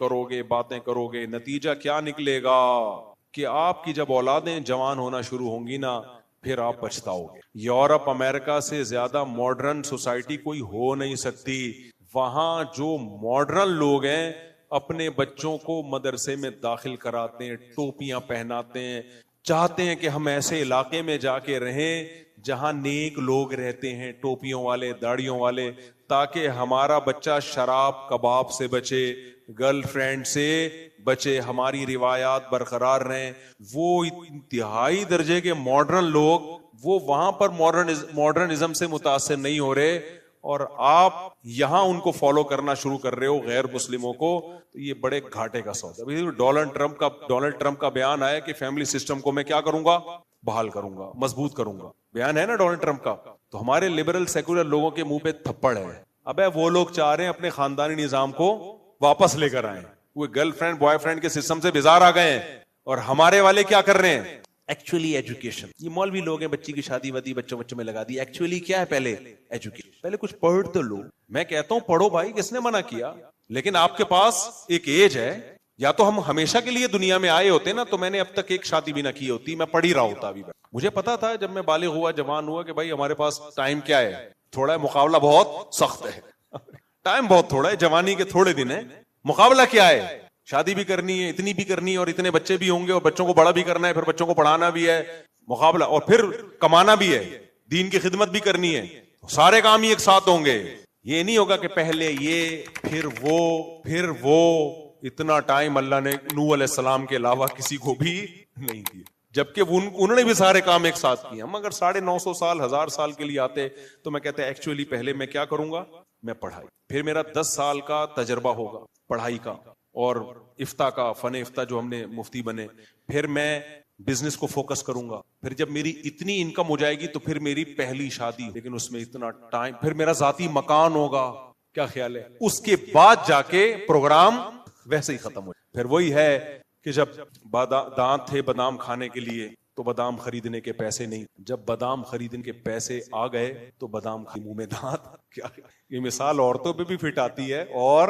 کرو گے نتیجہ کیا نکلے گا کہ آپ کی جب اولادیں جوان ہونا شروع ہوں گی نا پھر آپ پچھتاؤ گے. یورپ امریکہ سے زیادہ ماڈرن سوسائٹی کوئی ہو نہیں سکتی. وہاں جو ماڈرن لوگ ہیں اپنے بچوں کو مدرسے میں داخل کراتے ہیں، ٹوپیاں پہناتے ہیں، چاہتے ہیں کہ ہم ایسے علاقے میں جا کے رہیں جہاں نیک لوگ رہتے ہیں، ٹوپیوں والے، داڑھیوں والے، تاکہ ہمارا بچہ شراب کباب سے بچے، گرل فرینڈ سے بچے، ہماری روایات برقرار رہیں. وہ انتہائی درجے کے ماڈرن لوگ وہ وہاں پر ماڈرنزم سے متاثر نہیں ہو رہے، اور آپ یہاں ان کو فالو کرنا شروع کر رہے ہو غیر مسلموں کو. تو یہ بڑے گھاٹے کا سودا. ڈونلڈ ٹرمپ کا بیان آیا کہ فیملی سسٹم کو میں کیا کروں گا؟ بحال کروں گا، مضبوط کروں گا. بیان ہے نا ڈونلڈ ٹرمپ کا. تو ہمارے لبرل سیکولر لوگوں کے منہ پہ تھپڑ ہے. ابے وہ لوگ چاہ رہے ہیں اپنے خاندانی نظام کو واپس لے کر آئیں، وہ گرل فرینڈ بوائے فرینڈ کے سسٹم سے بیزار آ گئے ہیں. اور ہمارے والے کیا کر رہے ہیں؟ Actually education. یہ مولوی لوگ ہیں، بچی کی شادی ودی بچوں میں لگا دی. ایکچولی کیا ہے؟ پہلے ایجوکیشن، پہلے کچھ پڑھ تو لو. میں کہتا ہوں پڑھو بھائی، کس نے منع کیا؟ لیکن آپ کے پاس ایک ایج ہے، یا تو ہم ہمیشہ کے لیے دنیا میں آئے ہوتے نا تو میں نے اب تک ایک شادی بھی نہ کی ہوتی، میں پڑھ ہی رہا ہوتا. ابھی مجھے پتا تھا جب میں بالغ ہوا، جوان ہوا، کہ بھائی ہمارے پاس ٹائم کیا ہے؟ تھوڑا ہے، مقابلہ بہت سخت ہے. ٹائم بہت تھوڑا ہے، جوانی کے تھوڑے دن ہیں. مقابلہ کیا ہے؟ شادی بھی کرنی ہے، اتنی بھی کرنی ہے، اور اتنے بچے بھی ہوں گے، اور بچوں کو بڑا بھی کرنا ہے، پھر بچوں کو پڑھانا بھی ہے. مقابلہ، اور پھر کمانا بھی ہے، دین کی خدمت بھی کرنی ہے. سارے کام ہی ایک ساتھ ہوں گے. یہ نہیں ہوگا کہ پہلے یہ پھر وہ. اتنا ٹائم اللہ نے نوح علیہ السلام کے علاوہ کسی کو بھی نہیں دیا. جبکہ انہوں نے بھی سارے کام ایک ساتھ کیے. ہم اگر 950 سال 1000 سال کے لیے آتے تو میں کہتے ایکچولی پہلے میں کیا کروں گا, میں پڑھائی, پھر میرا 10 سال کا تجربہ ہوگا پڑھائی کا اور افتاء کا, فن افتاء جو ہم نے مفتی بنے, پھر میں بزنس کو فوکس کروں گا, پھر جب میری اتنی انکم ہو جائے گی تو پھر میری پہلی شادی, لیکن اس میں اتنا ٹائم, پھر میرا ذاتی مکان ہوگا. کیا خیال ہے؟ اس کے بعد جا کے پروگرام ویسے ہی ختم ہو. پھر وہی ہے کہ جب دانت تھے بادام کھانے کے لیے تو بادام خریدنے کے پیسے نہیں, جب بادام خریدنے کے پیسے آ گئے تو بادام کے منہ میں دانت. کیا یہ مثال عورتوں پہ بھی فٹ آتی ہے اور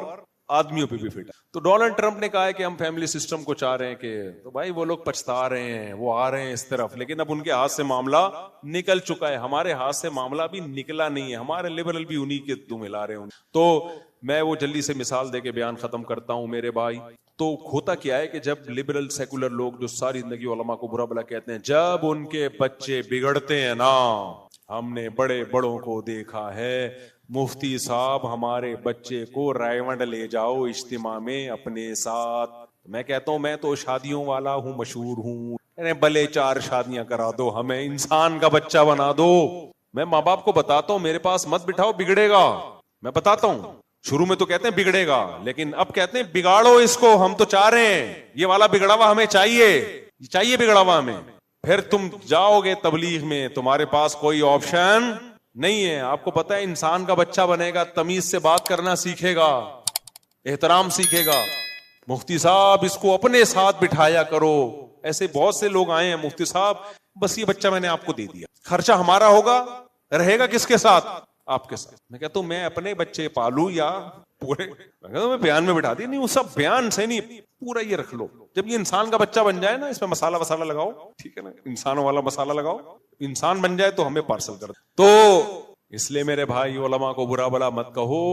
آدمیوں پہ بھی فٹ. تو ڈونلڈ ٹرمپ نے کہا ہے کہ ہم فیملی سسٹم کو چاہ رہے ہیں کہ, تو بھائی وہ لوگ پچھتا رہے ہیں, وہ آ رہے ہیں اس طرف, لیکن اب ان کے ہاتھ سے معاملہ نکل چکا ہے. ہمارے ہاتھ سے معاملہ بھی نکلا نہیں ہے, ہمارے لبرل بھی انہی کے دم ہلا رہے ہیں. تو میں وہ جلدی سے مثال دے کے بیان ختم کرتا ہوں میرے بھائی. تو ہوتا کیا ہے کہ جب لبرل سیکولر لوگ جو ساری زندگی علماء کو برا بلا کہتے ہیں, جب ان کے بچے بگڑتے ہیں نا, ہم نے بڑے بڑوں کو دیکھا ہے, مفتی صاحب ہمارے بچے کو رائے لے جاؤ اجتماع میں اپنے ساتھ. میں کہتا ہوں میں تو شادیوں والا ہوں, مشہور ہوں, بھلے 4 شادیاں کرا دو, ہمیں انسان کا بچہ بنا دو. میں ماں باپ کو بتاتا ہوں میرے پاس مت بٹھاؤ, بگڑے گا. میں بتاتا ہوں, شروع میں تو کہتے ہیں بگڑے گا, لیکن اب کہتے ہیں بگاڑو اس کو, ہم تو چاہ رہے ہیں یہ والا بگڑا ہوا ہمیں چاہیے بگڑا ہوا ہمیں. پھر تم جاؤ گے تبلیغ میں, تمہارے پاس کوئی آپشن نہیں ہے. آپ کو پتا ہے انسان کا بچہ بنے گا, تمیز سے بات کرنا سیکھے گا, احترام سیکھے گا. مفتی صاحب اس کو اپنے ساتھ بٹھایا کرو. ایسے بہت سے لوگ آئے ہیں, مفتی صاحب بس یہ بچہ میں نے آپ کو دے دیا, خرچہ ہمارا ہوگا, رہے گا کس کے ساتھ؟ آپ کے ساتھ. میں کہتا ہوں میں اپنے بچے پالوں یا پورے, میں بیان میں بٹھا دی نہیں, وہ سب بیان سے نہیں, پورا یہ رکھ لو. جب یہ انسان کا بچہ بن جائے نا, اس میں مسالہ وسالہ لگاؤ, ٹھیک ہے نا, انسانوں والا مسالہ لگاؤ, انسان بن جائے تو ہمیں پارسل کر دو. تو اس لیے میرے بھائی علماء کو برا بلا مت کہو.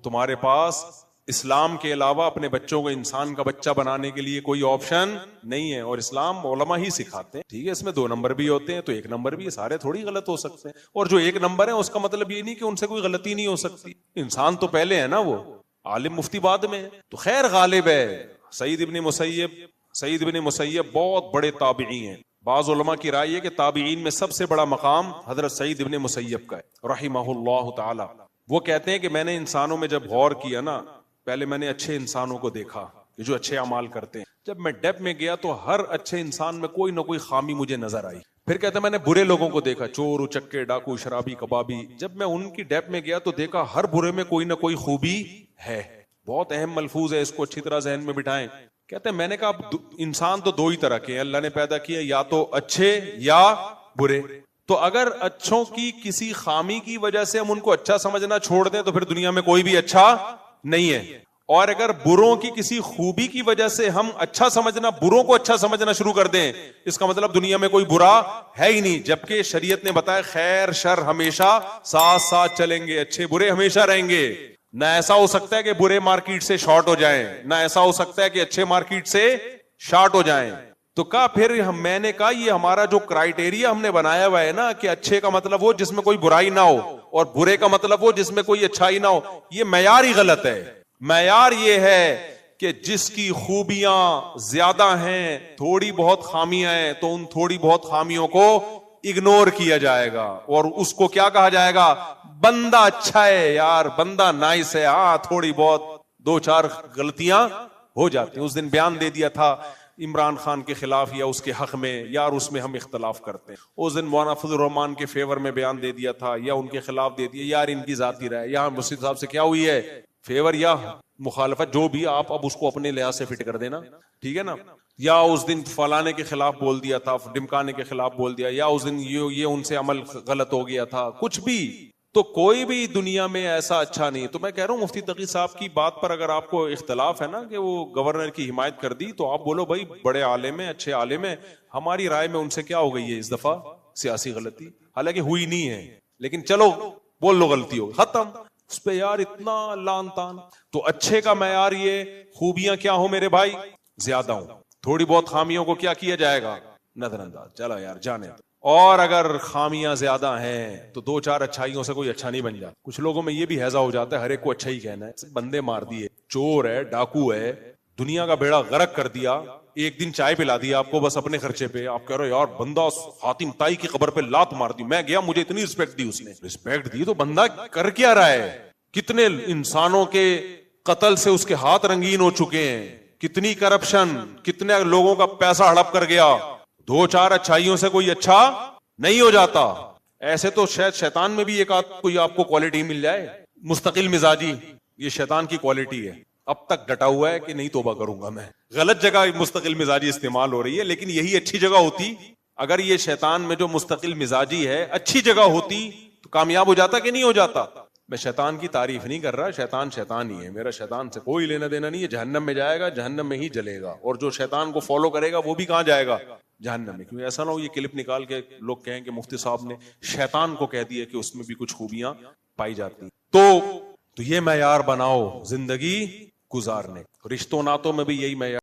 تمہارے پاس اسلام کے علاوہ اپنے بچوں کو انسان کا بچہ بنانے کے لیے کوئی آپشن نہیں ہے, اور اسلام علماء ہی سکھاتے ہیں. ٹھیک ہے, اس میں 2 نمبر بھی ہوتے ہیں تو 1 نمبر بھی, سارے تھوڑی غلط ہو سکتے ہیں. اور جو 1 نمبر ہے اس کا مطلب یہ نہیں کہ ان سے کوئی غلطی نہیں ہو سکتی. انسان تو پہلے ہے نا, وہ عالم مفتی بعد میں. تو خیر غالب ہے سعید ابن مسیب بہت بڑے تابعی ہیں. بعض علماء کی رائے ہے کہ تابعین میں سب سے بڑا مقام حضرت سعید ابن مسیب کا ہے رحمہ اللہ تعالی. وہ کہتے ہیں کہ میں نے انسانوں میں جب غور کیا نا, پہلے میں نے اچھے انسانوں کو دیکھا کہ جو اچھے اعمال کرتے ہیں. جب میں ڈیپ میں گیا تو ہر اچھے انسان میں کوئی نہ کوئی خامی مجھے نظر آئی. پھر کہتے ہیں میں نے برے لوگوں کو دیکھا, چور, اچکے, ڈاکو, شرابی, کبابی. جب میں ان کی ڈیپ میں گیا تو دیکھا ہر برے میں کوئی نہ کوئی خوبی ہے. بہت اہم ملفوظ ہے, اس کو اچھی طرح ذہن میں بٹھائیں. کہتے ہیں میں نے کہا انسان تو 2 ہی طرح کے ہیں, اللہ نے پیدا کیا, یا تو اچھے یا برے. تو اگر اچھوں کی کسی خامی کی وجہ سے ہم ان کو اچھا سمجھنا چھوڑ دیں تو پھر دنیا میں کوئی بھی اچھا نہیں ہے. اور اگر بروں کی کسی خوبی کی وجہ سے ہم اچھا سمجھنا, بروں کو اچھا سمجھنا شروع کر دیں, اس کا مطلب دنیا میں کوئی برا ہے ہی نہیں. جبکہ شریعت نے بتایا خیر شر ہمیشہ ساتھ ساتھ چلیں گے, اچھے برے ہمیشہ رہیں گے. نہ ایسا ہو سکتا ہے کہ برے مارکیٹ سے شارٹ ہو جائیں, نہ ایسا ہو سکتا ہے کہ اچھے مارکیٹ سے شارٹ ہو جائیں. تو کہا پھر میں نے کہا یہ ہمارا جو کرائیٹیریا ہم نے بنایا ہوا ہے نا, کہ اچھے کا مطلب وہ جس میں کوئی برائی نہ ہو, اور برے کا مطلب وہ جس میں کوئی اچھائی نہ ہو, یہ معیار ہی غلط ہے. معیار یہ ہے کہ جس کی خوبیاں زیادہ ہیں, تھوڑی بہت خامیاں ہیں, تو ان تھوڑی بہت خامیوں کو اگنور کیا جائے گا, اور اس کو کیا کہا جائے گا, بندہ اچھا ہے یار, بندہ نائس ہے. ہاں تھوڑی بہت 2-4 غلطیاں ہو جاتی ہیں. اس دن بیان دے دیا تھا عمران خان کے خلاف یا اس کے حق میں, یار اس میں ہم اختلاف کرتے ہیں. اس دن مولانا فضل الرحمان کے فیور میں بیان دے دیا تھا یا ان کے خلاف دے دیا, یار ان کی ذاتی رائے. یہاں مسجد صاحب سے کیا ہوئی ہے, فیور یا مخالفت, جو بھی آپ اب اس کو اپنے لحاظ سے فٹ کر دینا, ٹھیک ہے نا. یا اس دن فلانے کے خلاف بول دیا تھا, ڈمکانے کے خلاف بول دیا, یا اس دن یہ ان سے عمل غلط ہو گیا تھا, کچھ بھی. تو کوئی بھی دنیا میں ایسا اچھا نہیں. تو میں کہہ رہا ہوں مفتی تقی صاحب کی بات پر اگر آپ کو اختلاف ہے نا کہ وہ گورنر کی حمایت کر دی, تو آپ بولو بھائی بڑے عالم ہیں, اچھے عالم ہیں, ہماری رائے میں ان سے کیا ہو گئی ہے اس دفعہ سیاسی غلطی, حالانکہ ہوئی نہیں ہے, لیکن چلو بول لو غلطی ہو, ختم. اس پہ یار اتنا لان تان. تو اچھے کا معیار یہ خوبیاں کیا ہو میرے بھائی, زیادہ ہوں, تھوڑی بہت خامیوں کو کیا کیا جائے گا, نظر انداز, چلو یار جانے. اور اگر خامیاں زیادہ ہیں تو 2-4 اچھائیوں سے کوئی اچھا نہیں بن جاتا. کچھ لوگوں میں یہ بھی ہیضہ ہو جاتا ہے ہر ایک کو اچھا ہی کہنا ہے, بندے مار دیے, چور ہے, ڈاکو ہے, دنیا کا بیڑا غرق کر دیا, ایک دن چائے پلا دیا آپ کو بس اپنے خرچے پہ, آپ کہہ رہے ہو یار بندہ حاتم طائی کی قبر پہ لات مار دی, میں گیا مجھے اتنی رسپیکٹ دی اس نے. رسپیکٹ دی تو بندہ کر کیا رہا ہے؟ کتنے انسانوں کے قتل سے اس کے ہاتھ رنگین ہو چکے ہیں, کتنی کرپشن, کتنے لوگوں کا پیسہ ہڑپ کر گیا. 2-4 اچھائیوں سے کوئی اچھا نہیں ہو جاتا. ایسے تو شاید شیطان میں بھی ایک کوئی آپ کو کوالٹی مل جائے, مستقل مزاجی, یہ شیطان کی کوالٹی ہے. اب تک ڈٹا ہوا ہے کہ نہیں توبہ کروں گا میں. غلط جگہ مستقل مزاجی استعمال ہو رہی ہے, لیکن یہی اچھی جگہ ہوتی. اگر یہ شیطان میں جو مستقل مزاجی ہے اچھی جگہ ہوتی تو کامیاب ہو جاتا کہ نہیں ہو جاتا. میں شیطان کی تعریف نہیں کر رہا, شیطان شیطان ہی ہے, میرا شیطان سے کوئی لینا دینا نہیں ہے. جہنم میں جائے گا, جہنم میں ہی جلے گا, اور جو شیطان کو فالو کرے گا وہ بھی کہاں جائے گا؟ جہنم میں. کیونکہ ایسا نہ ہو یہ کلپ نکال کے لوگ کہیں کہ مفتی صاحب نے شیطان کو کہہ دیا کہ اس میں بھی کچھ خوبیاں پائی جاتی. تو یہ معیار بناؤ زندگی گزارنے. رشتوں ناتوں میں بھی یہی معیار